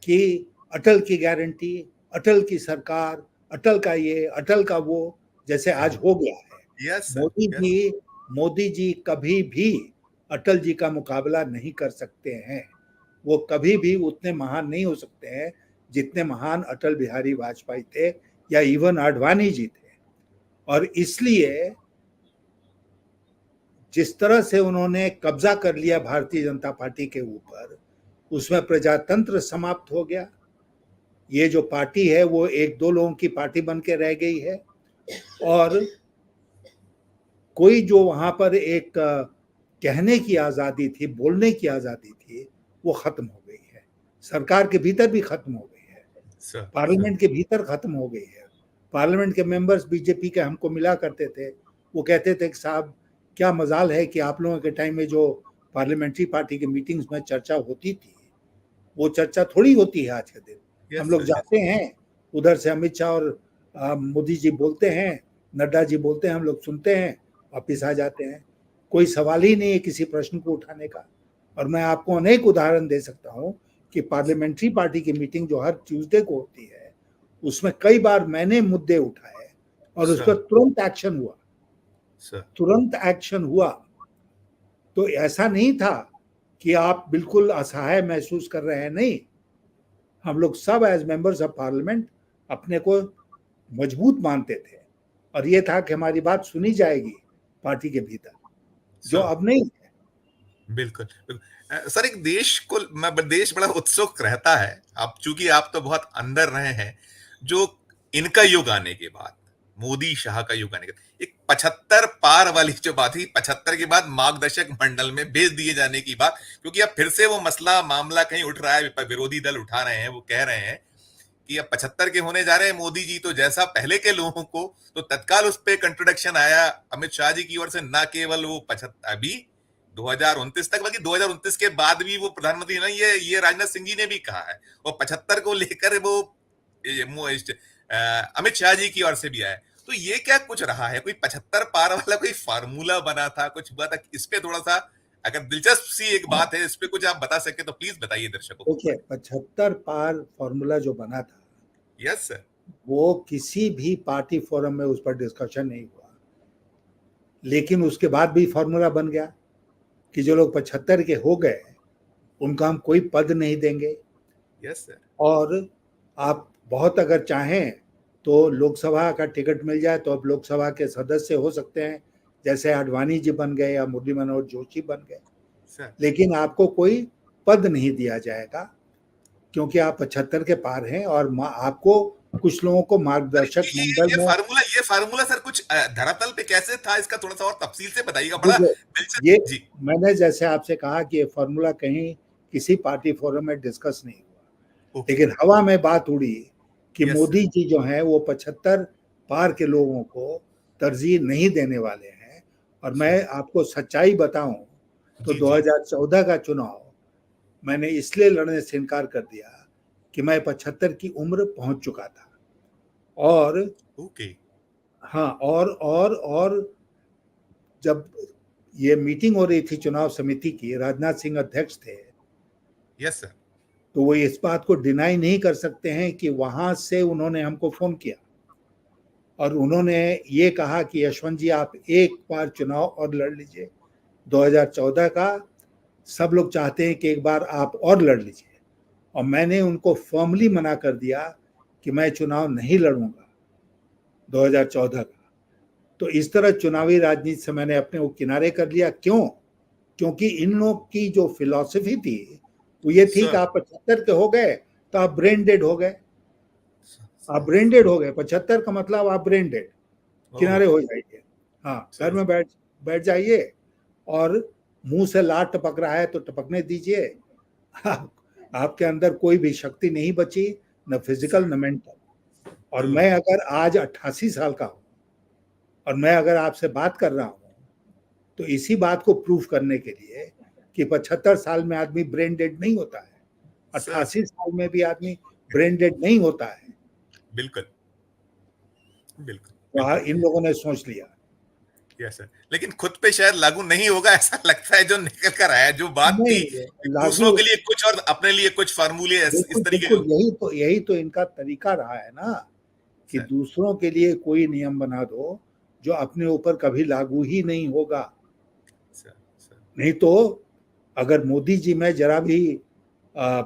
कि अटल की गारंटी, अटल की सरकार, अटल का ये, अटल का वो, जैसे आज हो गया है। Yes sir. मोदी यस। जी मोदी जी कभी भी अटल जी का मुकाबला नहीं कर सकते हैं। वो कभी भी उतने महान नहीं हो सकते हैं जितने महान अटल बिहारी वाजपेयी थे, या इवन आडवाणी जी थे। और इसलिए जिस तरह से उन्होंने कब्जा कर लिया भारतीय जनता पार्टी के ऊपर, उसमें प्रजातंत्र समाप्त हो गया। ये जो पार्टी है वो एक दो लोगों की पार्टी बन के रह गई है, और कोई जो वहां पर एक कहने की आजादी थी, बोलने की आजादी थी, वो खत्म हो गई है। सरकार के भीतर भी खत्म हो गई है, सर। सर। पार्लियामेंट के भीतर खत्म हो गई है। पार्लियामेंट के मेंबर्स बीजेपी के हमको मिला करते थे, वो कहते थे कि साहब क्या मजाल है कि आप लोगों के टाइम में जो पार्लियामेंट्री पार्टी की मीटिंग्स में चर्चा होती थी, वो चर्चा थोड़ी होती है आज के दिन। हम यस लोग सर। यस। जाते हैं, उधर से अमित शाह और मोदी जी बोलते हैं, नड्डा जी बोलते हैं, हम लोग सुनते हैं, वापिस आ जाते हैं। कोई सवाल ही नहीं है किसी प्रश्न को उठाने का। और मैं आपको अनेक उदाहरण दे सकता हूँ कि पार्लियामेंट्री पार्टी की मीटिंग जो हर ट्यूसडे को होती है, उसमें कई बार मैंने मुद्दे उठाए और उस पर सर। तुरंत एक्शन हुआ, सर। तुरंत एक्शन हुआ। तो ऐसा नहीं था कि आप बिल्कुल असहाय महसूस कर रहे हैं, नहीं। हम लोग सब एज मेंबर्स ऑफ पार्लियामेंट अपने को मजबूत मानते थे और ये था कि हमारी बात सुनी जाएगी पार्टी के भीतर, जो सर अब नहीं है। बिल्कुल बिल्कुल। सर एक देश बड़ा उत्सुक रहता है, आप चूंकि आप तो बहुत अंदर रहे हैं, जो इनका युग आने के बाद, मोदी शाह का युग आने के बाद, एक 75 पार वाली जो बात थी, 75 के बाद मार्गदर्शक मंडल में भेज दिए जाने की बात, क्योंकि अब फिर से वो मसला मामला कहीं उठ रहा है, विरोधी दल उठा रहे हैं, वो कह रहे हैं कि अब 75 के होने जा रहे हैं मोदी जी, तो जैसा पहले के लोगों को, तो तत्काल उस पर कंट्रोडक्शन आया अमित शाह जी की ओर से, ना केवल वो 75 अभी 2029 तक, बल्कि 2029 के बाद भी वो प्रधानमंत्री ना, ये राजनाथ सिंह जी ने भी कहा है, और 75 को लेकर वो अमित शाह जी की ओर से भी आया। तो ये क्या कुछ रहा है, कोई 75 पार वाला कोई फार्मूला बना था, कुछ हुआ था? इस पे थोड़ा सा अगर दिलचस्प सी एक बात है, इस पे कुछ आप बता सके तो प्लीज बताइए दर्शकों को। देखिए, 75 पार फॉर्मूला जो बना था, यस सर। वो किसी भी पार्टी फोरम में उस पर डिस्कशन नहीं हुआ, लेकिन उसके बाद भी फॉर्मूला बन गया कि जो लोग 75 के हो गए उनको हम कोई पद नहीं देंगे, यस सर। और आप बहुत अगर चाहें तो लोकसभा का टिकट मिल जाए तो अब लोकसभा के सदस्य हो सकते हैं, जैसे आडवाणी जी बन गए या मुरली मनोहर जोशी बन गए, सर लेकिन आपको कोई पद नहीं दिया जाएगा क्योंकि आप 75 के पार हैं, और आपको कुछ लोगों को मार्गदर्शक मंडल में। ये फार्मूला सर कुछ धरातल पे कैसे था, इसका थोड़ा सा और तफसील से बताइएगा, बड़ा देखिए, दिलचस्प ये जी। मैंने जैसे आपसे कहा कि ये फॉर्मूला कहीं किसी पार्टी फोरम में डिस्कस नहीं हुआ, ओके। लेकिन हवा में बात उड़ी कि यस सर। मोदी जी जो हैं वो 75 पार के लोगों को तरजीह नहीं देने वाले हैं। और मैं आपको सच्चाई बताऊं तो जी जी। 2014 का चुनाव मैंने इसलिए लड़ने से इनकार कर दिया कि मैं 75 की उम्र पहुंच चुका था। और ओके। हाँ, और जब ये मीटिंग हो रही थी चुनाव समिति की, राजनाथ सिंह अध्यक्ष थे, यस सर। तो वो इस बात को डिनाई नहीं कर सकते हैं कि वहां से उन्होंने हमको फोन किया और उन्होंने ये कहा कि यशवंत जी आप एक बार चुनाव और लड़ लीजिए, 2014 का सब लोग चाहते हैं कि एक बार आप और लड़ लीजिए। और मैंने उनको फर्मली मना कर दिया कि मैं चुनाव नहीं लड़ूंगा 2014 का। तो इस तरह चुनावी राजनीति से मैंने अपने को किनारे कर लिया। क्यों? क्योंकि इन लोग की जो फिलॉसफी थी वो ये थी कि सर आप 75 के हो गए तो आप ब्रेन डेड हो गए, आप सर। ब्रेन डेड हो गए, 75 का मतलब आप ब्रेन डेड, ओह किनारे हो जाइए, हाँ घर सर। में बैठ बैठ जाइए, और मुंह से लार टपक रहा है तो टपकने दीजिए। आप, आपके अंदर कोई भी शक्ति नहीं बची, न फिजिकल सर। न मेंटल। और ओह मैं अगर आज 88 साल का हूं और मैं अगर आपसे बात कर रहा हूं तो इसी बात को प्रूफ करने के लिए कि 75 साल में आदमी ब्रेन डेड नहीं होता है, सर। 88 साल में भी आदमी ब्रेन डेड नहीं होता है। बिल्कुल बिल्कुल तो बिल्कुल। इन लोगों ने सोच लिया। यस सर, लेकिन खुद पे शायद लागू नहीं होगा ऐसा लगता है, जो निकल कर आया, जो बात थी नहीं दूसरों लागू, के लिए कुछ और अपने लिए कुछ फार्मूले बिल्कुल इस तरीके बिल्कुल, के। यही तो इनका तरीका रहा है ना, कि सर दूसरों के लिए कोई नियम बना दो जो अपने ऊपर कभी लागू ही नहीं होगा। Sir sir. नहीं तो अगर मोदी जी में जरा भी आ,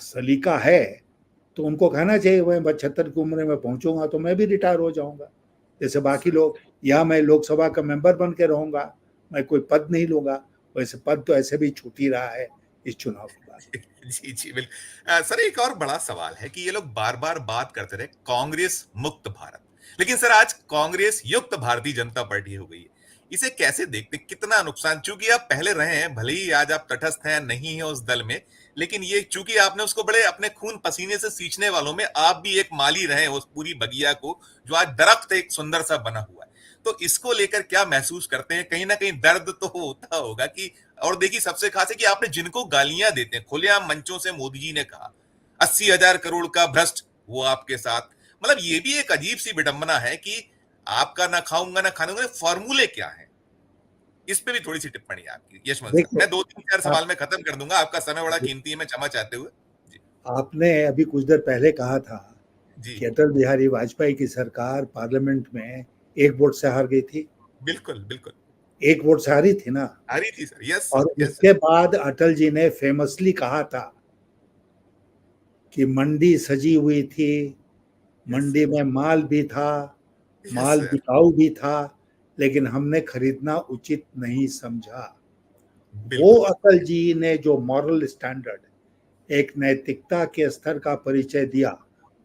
सलीका है तो उनको कहना चाहिए मैं 75 की उम्र में पहुंचूंगा तो मैं भी रिटायर हो जाऊंगा जैसे बाकी सर लोग, या मैं लोकसभा का मेंबर बन के रहूंगा, मैं कोई पद नहीं लूंगा। वैसे पद तो ऐसे भी छूट ही रहा है इस चुनाव के बाद। जी जी बिल्कुल। सर एक और बड़ा सवाल है कि ये लोग बार बार बात करते रहे कांग्रेस मुक्त भारत, लेकिन सर आज कांग्रेस युक्त भारतीय जनता पार्टी हो गई है। इसे कैसे देखते, कितना नुकसान, चूंकि आप पहले रहे हैं, भले ही आज आप तटस्थ हैं, नहीं है उस दल में, लेकिन ये चूंकि आपने उसको बड़े अपने खून पसीने से सींचने वालों में आप भी एक माली रहे उस पूरी बगिया को, जो आज दरख्त एक सुंदर सा बना हुआ है। तो इसको लेकर क्या महसूस करते हैं? कहीं ना कहीं दर्द तो होता होगा कि, और देखिए सबसे खास है कि आपने जिनको गालियां देते हैं खुलेआम मंचों से, मोदी जी ने कहा 80,000 करोड़ का भ्रष्ट, वो आपके साथ, मतलब ये भी एक अजीब सी विडंबना है कि आपका ना खाऊंगा ना खाऊंगा, फॉर्मूले क्या है? इस पे भी थोड़ी सी टिप्पणी आपकी यशवंत सर, देखिए, मैं 2 3 4 आप सवाल में खत्म कर दूंगा, आपका समय बड़ा कीमती है, मैं क्षमा चाहते हुए। जी आपने अभी कुछ देर पहले कहा था जी। कि अटल बिहारी वाजपेयी की सरकार पार्लियामेंट में एक वोट से हार गई थी। बिल्कुल बिल्कुल। एक वोट से हारी थी ना। आ रही थी सर, यस और सर, यस सर। उसके बाद अटल जी ने फेमसली कहा था कि मंडी सजी हुई थी, मंडी सर। में माल भी था, यस माल सर। बिकाऊ भी था, लेकिन हमने खरीदना उचित नहीं समझा। वो बिल्कुल। अटल जी ने जो मॉरल स्टैंडर्ड, एक नैतिकता के स्तर का परिचय दिया,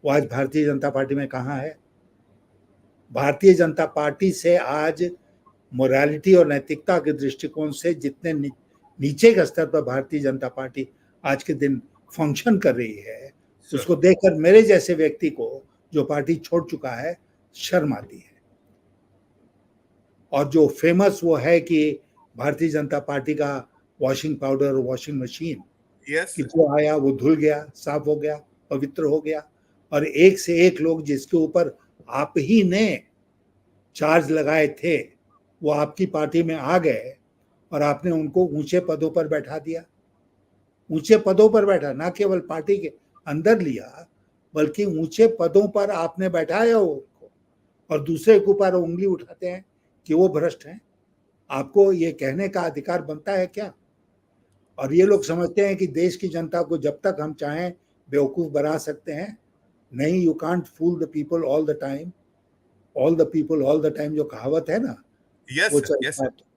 वो आज भारतीय जनता पार्टी में कहाँ है? भारतीय जनता पार्टी से आज मोरालिटी और नैतिकता के दृष्टिकोण से जितने नीचे के स्तर पर भारतीय जनता पार्टी आज के दिन फंक्शन कर रही है, सर। उसको देखकर मेरे जैसे व्यक्ति को, जो पार्टी छोड़ चुका है, शर्म आती है। और जो फेमस वो है कि भारतीय जनता पार्टी का washing powder, washing machine, yes कि सर। जो आया वो धुल गया, साफ हो गया, पवित्र हो गया, और एक से एक लोग जिसके ऊपर आप ही ने चार्ज लगाए थे, वो आपकी पार्टी में आ गए और आपने उनको ऊंचे पदों पर बैठा दिया। ऊंचे पदों पर बैठा, ना केवल पार्टी के अंदर लिया, बल्कि ऊंचे पदों पर आपने बैठाया उनको, और दूसरे के ऊपर उंगली उठाते हैं कि वो भ्रष्ट हैं। आपको ये कहने का अधिकार बनता है क्या? और ये लोग समझते हैं कि देश की जनता को जब तक हम चाहें बेवकूफ बना सकते हैं। नहीं, you can't fool the people all the time. All the people all the time जो कहावत है ना, यस वो सर। यस चलता सर। है।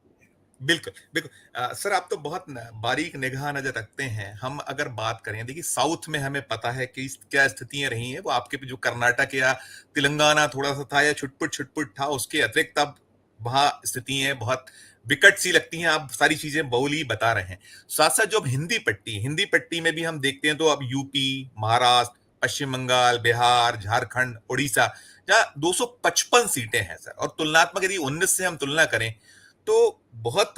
बिल्कुल, बिल्कुल। सर आप तो बहुत बारीक निगाह नजर रखते हैं। हम अगर बात करें, देखिए साउथ में हमें पता है कि क्या स्थितियां रही हैं, वो आपके जो कर्नाटक या तेलंगाना थोड़ा सा था या छुटपुट छुटपुट था, उसके अतिरिक्त अब वहां स्थितियां बहुत विकट सी लगती हैं। आप सारी चीजें बहुली बता रहे हैं। साथ साथ जो अब हिंदी पट्टी में भी हम देखते हैं, तो अब यूपी, महाराष्ट्र, पश्चिम बंगाल, बिहार, झारखंड, उड़ीसा, जहाँ 255 सीटें हैं सर, और तुलनात्मक यदि 19 से हम तुलना करें तो बहुत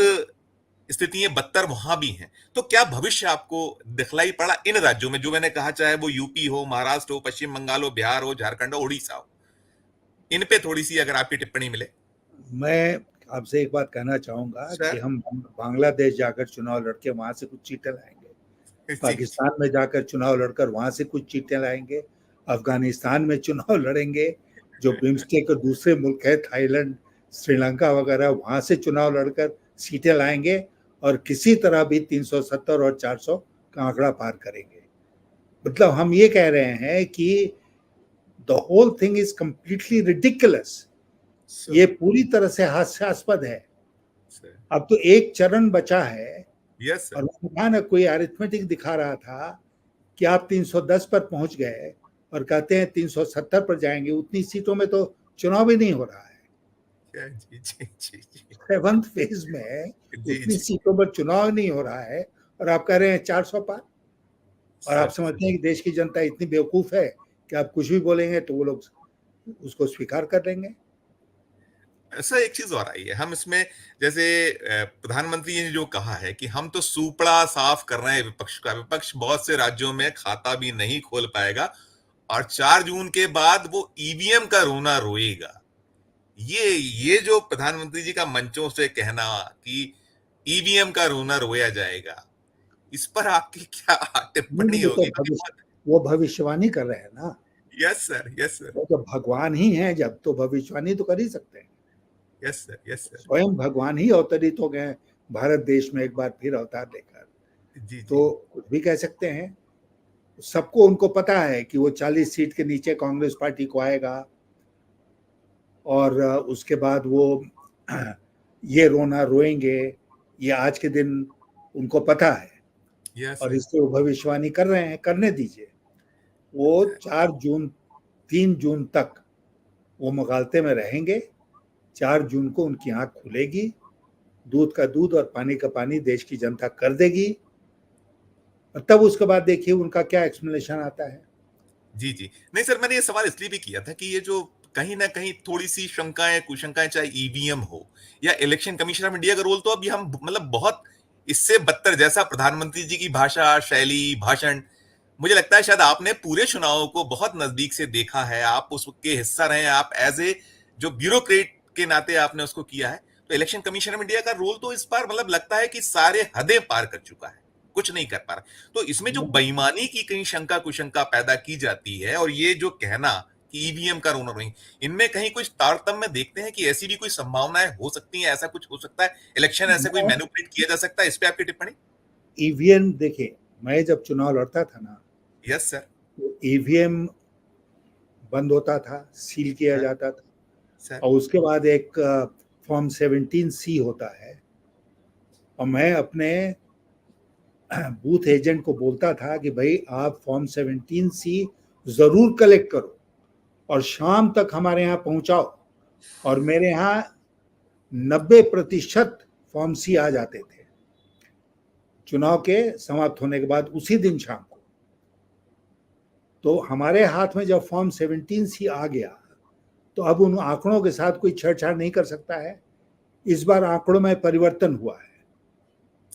स्थितियां बदतर वहां भी हैं। तो क्या भविष्य आपको दिखलाई पड़ा इन राज्यों में, जो मैंने कहा, चाहे वो यूपी हो, महाराष्ट्र हो, पश्चिम बंगाल हो, बिहार हो, झारखंड हो, उड़ीसा हो, इन पे थोड़ी सी अगर आपकी टिप्पणी मिले। मैं आपसे एक बात कहना चाहूंगा कि सर। हम बांग्लादेश जाकर चुनाव लड़के वहां से कुछ सीटें लाएंगे, जी जी। पाकिस्तान में जाकर चुनाव लड़कर वहां से कुछ सीटें लाएंगे, अफगानिस्तान में चुनाव लड़ेंगे, जो बिम्स्टेक के दूसरे मुल्क है, थाईलैंड, श्रीलंका वगैरह, वहां से चुनाव लड़कर सीटें लाएंगे, और किसी तरह भी 370 और 400 का आंकड़ा पार करेंगे। मतलब हम ये कह रहे हैं कि the whole thing is completely ridiculous. ये सर। पूरी तरह से हास्यास्पद है। सर। अब तो एक चरण बचा है, यस और सर। उसमें ना कोई अरिथमेटिक दिखा रहा था कि आप 310 पर पहुंच गए और कहते हैं 370 पर जाएंगे। उतनी सीटों में तो चुनाव ही नहीं हो रहा है। जी जी जी जी। 7th फेज में जी उतनी जी। सीटों पर चुनाव नहीं हो रहा है, और आप कह रहे हैं 400 पार। और आप सर। समझते हैं कि देश की जनता इतनी बेवकूफ है कि आप कुछ भी बोलेंगे तो वो लोग उसको स्वीकार कर लेंगे। ऐसा एक चीज और आई है हम इसमें, जैसे प्रधानमंत्री जी ने जो कहा है कि हम तो सूपड़ा साफ कर रहे हैं विपक्ष का, विपक्ष बहुत से राज्यों में खाता भी नहीं खोल पाएगा, और 4 जून के बाद वो ईवीएम का रोना रोएगा। ये जो प्रधानमंत्री जी का मंचों से कहना कि ईवीएम का रोना रोया जाएगा, इस पर आपकी क्या नहीं, टिप्पणी वो तो होगी? क्योंकि बहुत। वो भविष्यवाणी कर रहे हैं ना। Yes sir. Yes sir. वो तो भगवान ही हैं, जब तो भविष्यवाणी तो कर ही सकते हैं। Yes sir. Yes sir. स्वयं भगवान ही अवतरित हो गए भारत देश में एक बार फिर अवतार लेकर। जी जी। तो कुछ भी कह सकते हैं। सबको उनको पता है कि वो 40 सीट के नीचे कांग्रेस पार्टी को आएगा, और उसके बाद वो ये रोना रोएंगे। ये आज के दिन उनको पता है, यस और सर। इससे वो भविष्यवाणी कर रहे हैं, करने दीजिए। वो 4 जून, 3 जून तक वो मुगालते में रहेंगे। 4 जून को उनकी आंख खुलेगी, दूध का दूध और पानी का पानी देश की जनता कर देगी, और तब उसके बाद देखिए उनका क्या एक्सप्लेनेशन आता है। जी जी। नहीं सर, मैंने ये सवाल इसलिए भी किया था कि ये जो कहीं ना कहीं थोड़ी सी शंकाएं कुशंकाएं, चाहे ईवीएम हो या इलेक्शन कमीशन ऑफ इंडिया का रोल, तो अब ये हम मतलब बहुत इससे बदतर, जैसा प्रधानमंत्री जी की भाषा शैली भाषण, मुझे लगता है शायद आपने पूरे चुनाव को बहुत नजदीक से देखा है, आप उसके हिस्सा रहे हैं, आप एज ए जो ब्यूरोक्रेट के नाते आपने उसको किया है। तो इलेक्शन कमीशन ऑफ इंडिया का रोल तो इस बार मतलब लगता है कि सारे हदें पार कर चुका है, कुछ नहीं कर पा रहा। तो इसमें जो बेईमानी की कहीं शंका कुशंका पैदा की जाती है, और ये जो कहना कि ईवीएम का रोना रोई, इनमें कहीं कुछ तारतम्य देखते हैं कि ऐसी भी कोई संभावनाएं हो सकती हैं, ऐसा कुछ हो सकता है, इलेक्शन ऐसे कोई मैनिपुलेट किया जा सकता है? इस पे आपकी टिप्पणी। ईवीएम देखिए, मैं जब चुनाव लड़ता था ना, यस सर। तो ईवीएम बंद होता था, सील किया सर जाता था, सर और उसके बाद एक फॉर्म 17C होता है, और मैं अपने बूथ एजेंट को बोलता था कि भाई आप फॉर्म 17C जरूर कलेक्ट करो और शाम तक हमारे यहाँ पहुंचाओ, और मेरे यहाँ 90% फॉर्म सी आ जाते थे चुनाव के समाप्त होने के बाद उसी दिन शाम को। तो हमारे हाथ में जब फॉर्म 17C आ गया तो अब उन आंकड़ों के साथ कोई छेड़छाड़ नहीं कर सकता है। इस बार आंकड़ों में परिवर्तन हुआ है,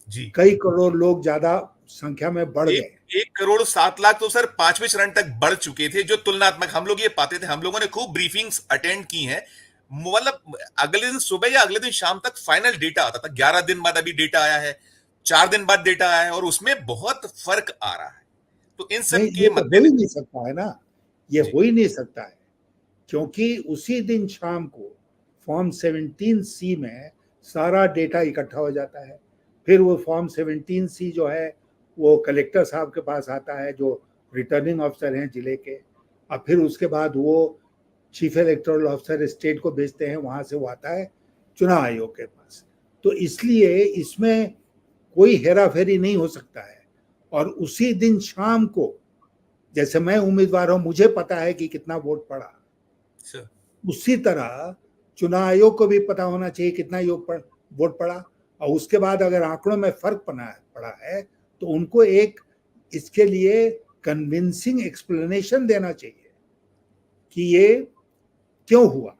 जी। कई करोड़ लोग ज्यादा संख्या में बढ़ एक गए। 1 करोड़ 7 लाख तो सर 5वें चरण तक बढ़ चुके थे, जो तुलनात्मक हम लोग ये पाते थे। हम लोगों ने खूब ब्रीफिंग्स अटेंड की हैं, मतलब अगले दिन सुबह या अगले दिन शाम तक फाइनल डेटा आता था। 11 दिन बाद अभी डेटा आया है, 4 दिन बाद डेटा आया है, और उसमें बहुत फर्क आ रहा है। तो इन नहीं, सब ये के तो हो ही मद्देनजर नहीं सकता है ना, ये जी हो ही नहीं सकता है, क्योंकि उसी दिन शाम को फॉर्म 17C में सारा डेटा इकट्ठा हो जाता है। फिर वो फॉर्म 17C जो है वो कलेक्टर साहब के पास आता है, जो रिटर्निंग ऑफिसर हैं जिले के, और फिर उसके बाद वो चीफ इलेक्टोरल ऑफिसर स्टेट को भेजते हैं, वहां से वो आता है चुनाव आयोग के पास। तो इसलिए इसमें कोई हेरा फेरी नहीं हो सकता है। और उसी दिन शाम को, जैसे मैं उम्मीदवार हूं, मुझे पता है कि कितना वोट पड़ा, सर उसी तरह चुनाव आयोग को भी पता होना चाहिए कितना वोट पड़ा। और उसके बाद अगर आंकड़ों में फर्क पड़ा है तो उनको एक इसके लिए कन्विंसिंग एक्सप्लेनेशन देना चाहिए कि ये क्यों हुआ।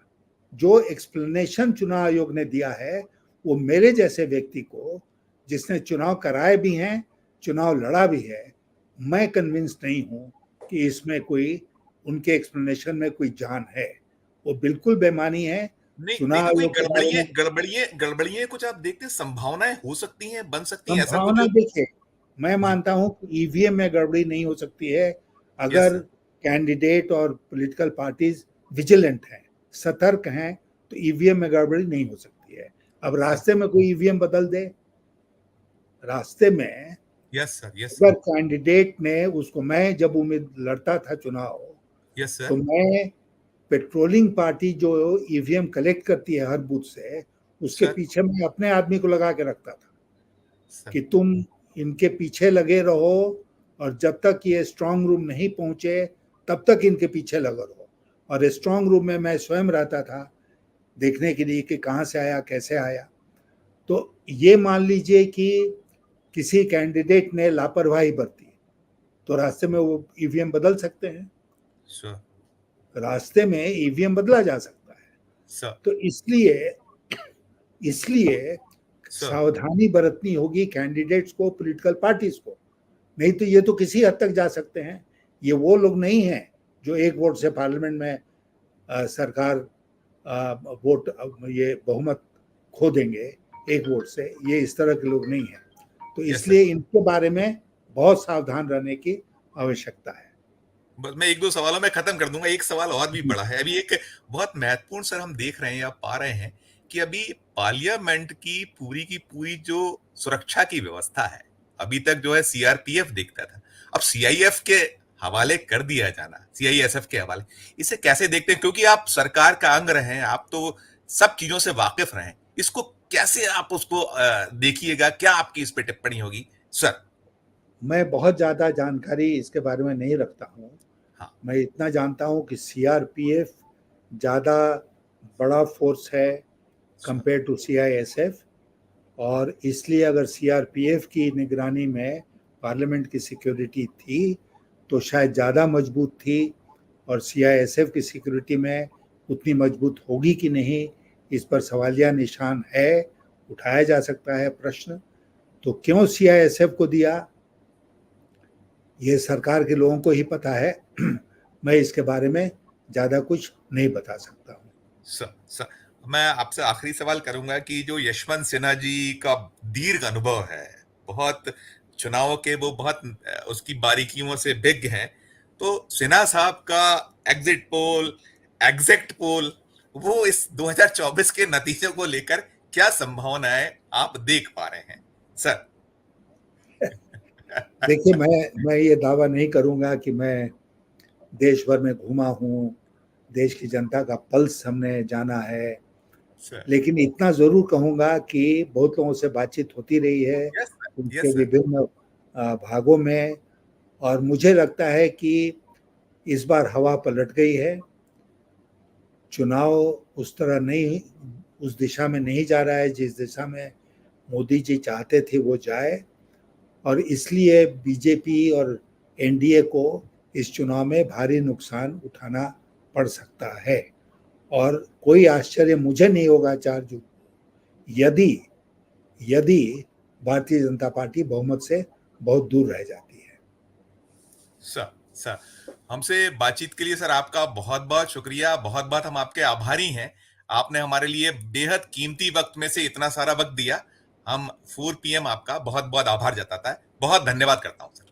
जो एक्सप्लेनेशन चुनाव आयोग ने दिया है वो मेरे जैसे व्यक्ति को, जिसने चुनाव कराए भी हैं, चुनाव लड़ा भी है, मैं कन्विंस नहीं हूं कि इसमें कोई, उनके एक्सप्लेनेशन में कोई जान है। वो बिल्कुल बेमानी है। नहीं चुनाव देखिए, कोई आयोग के बारे में गड़बड़िए कुछ आप देखते हैं, संभावनाएं हो सकती हैं, बन सकती हैं, ऐसा कुछ संभावना, जो देखिए मैं जी मानता हूं कि ईवीएम में गड़बड़ी नहीं हो सकती है यस अगर सर कैंडिडेट और पॉलिटिकल पार्टीज विजिलेंट हैं, सतर्क हैं, तो ईवीएम में गड़बड़ी नहीं हो सकती है। अब सर रास्ते में कोई ईवीएम बदल दे, रास्ते में यस सर यस अगर सर कैंडिडेट ने उसको, मैं जब उम्मीद लड़ता था चुनाव, यस तो सर मैं पेट्रोलिंग पार्टी जो ईवीएम कलेक्ट करती है हर बूथ से, उसके सर पीछे मैं अपने आदमी को लगा के रखता था सर कि तुम इनके पीछे लगे रहो, और जब तक ये स्ट्रांग रूम नहीं पहुंचे तब तक इनके पीछे लगे रहो। और स्ट्रांग रूम में मैं स्वयं रहता था देखने के लिए कि कहाँ से आया, कैसे आया। तो ये मान लीजिए कि किसी कैंडिडेट ने लापरवाही बरती तो रास्ते में वो ईवीएम बदल सकते हैं, सर रास्ते में ईवीएम बदला जा सकता है। सर तो इसलिए इसलिए सर सावधानी बरतनी होगी कैंडिडेट्स को, पॉलिटिकल पार्टीज को। नहीं तो ये तो किसी हद तक जा सकते हैं। ये वो लोग नहीं हैं जो एक वोट से पार्लियामेंट में सरकार वोट, ये बहुमत खो देंगे एक वोट से, ये इस तरह के लोग नहीं हैं। तो यस सर। इसलिए इनके बारे में बहुत सावधान रहने की आवश्यकता है। बस मैं 1 2 सवालों में खत्म कर दूंगा। एक सवाल और भी जी। पड़ा है अभी, एक बहुत महत्वपूर्ण सर, हम देख रहे हैं या पा रहे हैं कि अभी पार्लियामेंट की पूरी जो सुरक्षा की व्यवस्था है, अभी तक जो है सीआरपीएफ देखता था, अब सीआईएफ के हवाले कर दिया जाना, सीआईएसएफ के हवाले, इसे कैसे देखते हैं? क्योंकि आप सरकार का अंग रहे हैं, आप तो सब चीजों से वाकिफ रहे हैं, इसको कैसे आप उसको देखिएगा? क्या आपकी इस पे टिप्पणी होगी सर? मैं बहुत ज़्यादा जानकारी इसके बारे में नहीं रखता हूँ। हाँ मैं इतना जानता हूँ कि सीआरपीएफ ज़्यादा बड़ा फोर्स है सर कंपेयर टू सीआईएसएफ, और इसलिए अगर सीआरपीएफ की निगरानी में पार्लियामेंट की सिक्योरिटी थी तो शायद ज़्यादा मजबूत थी, और सीआईएसएफ की सिक्योरिटी में उतनी मजबूत होगी कि नहीं, इस पर सवालिया निशान है, उठाया जा सकता है प्रश्न। तो क्यों सीआईएसएफ को दिया, ये सरकार के लोगों को ही पता है। मैं इसके बारे में ज़्यादा कुछ नहीं बता सकता हूँ। सर मैं आपसे आखिरी सवाल करूंगा कि जो यशवंत सिन्हा जी का दीर्घ अनुभव है, बहुत चुनावों के वो बहुत उसकी बारीकियों से विज्ञ हैं, तो सिन्हा साहब का एग्जिट पोल वो इस 2024 के नतीजों को लेकर क्या संभावनाएं आप देख पा रहे हैं सर? देखिए, मैं ये दावा नहीं करूंगा कि मैं देश भर में घूमा हूँ, देश की जनता का पल्स हमने जाना है। सर। लेकिन इतना ज़रूर कहूँगा कि बहुत लोगों से बातचीत होती रही है, यस सर, उनके यस सर। विभिन्न भागों में, और मुझे लगता है कि इस बार हवा पलट गई है। चुनाव उस तरह नहीं, उस दिशा में नहीं जा रहा है जिस दिशा में मोदी जी चाहते थे वो जाए, और इसलिए बीजेपी और एनडीए को इस चुनाव में भारी नुकसान उठाना पड़ सकता है। और कोई आश्चर्य मुझे नहीं होगा 4 जून यदि यदि भारतीय जनता पार्टी बहुमत से बहुत दूर रह जाती है। सर, सर, हमसे बातचीत के लिए सर आपका बहुत बहुत शुक्रिया, बहुत बहुत हम आपके आभारी हैं। आपने हमारे लिए बेहद कीमती वक्त में से इतना सारा वक्त दिया। हम 4 पीएम आपका बहुत बहुत आभार जताता है, बहुत धन्यवाद करता हूं सर।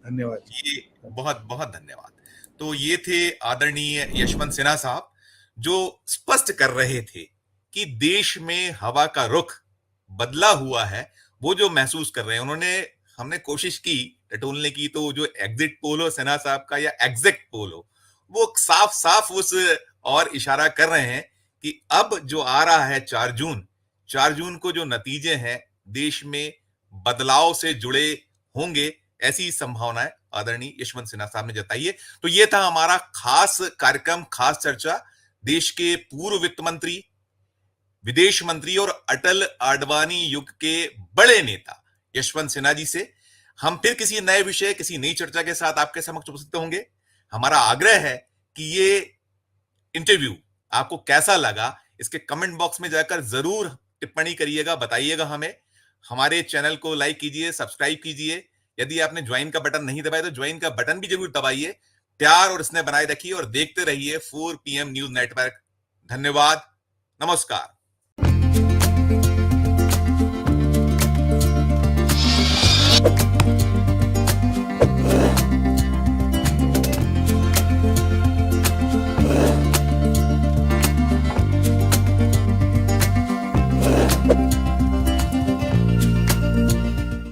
धन्यवाद। ये बहुत बहुत धन्यवाद। तो ये थे आदरणीय यशवंत सिन्हा साहब, जो स्पष्ट कर रहे थे कि देश में हवा का रुख बदला हुआ है। वो जो महसूस कर रहे हैं, उन्होंने, हमने कोशिश की टटोलने की, तो जो एग्जिट पोल हो सिन्हा साहब का या एग्जैक्ट पोल हो, वो साफ साफ उस और इशारा कर रहे हैं कि अब जो आ रहा है 4 जून को जो नतीजे हैं देश में बदलाव से जुड़े होंगे, ऐसी संभावनाएं आदरणीय यशवंत सिन्हा साहब ने जताई है। तो ये था हमारा खास कार्यक्रम, खास चर्चा देश के पूर्व वित्त मंत्री, विदेश मंत्री और अटल आडवाणी युग के बड़े नेता यशवंत सिन्हा जी से। हम फिर किसी नए विषय, किसी नई चर्चा के साथ आपके समक्ष उपस्थित होंगे। हमारा आग्रह है कि ये इंटरव्यू आपको कैसा लगा, इसके कमेंट बॉक्स में जाकर जरूर टिप्पणी करिएगा, बताइएगा हमें। हमारे चैनल को लाइक कीजिए, सब्सक्राइब कीजिए। यदि आपने ज्वाइन का बटन नहीं दबाया तो ज्वाइन का बटन भी जरूर दबाइए। प्यार और स्नेह बनाए रखिए और देखते रहिए 4 PM न्यूज नेटवर्क। धन्यवाद, नमस्कार।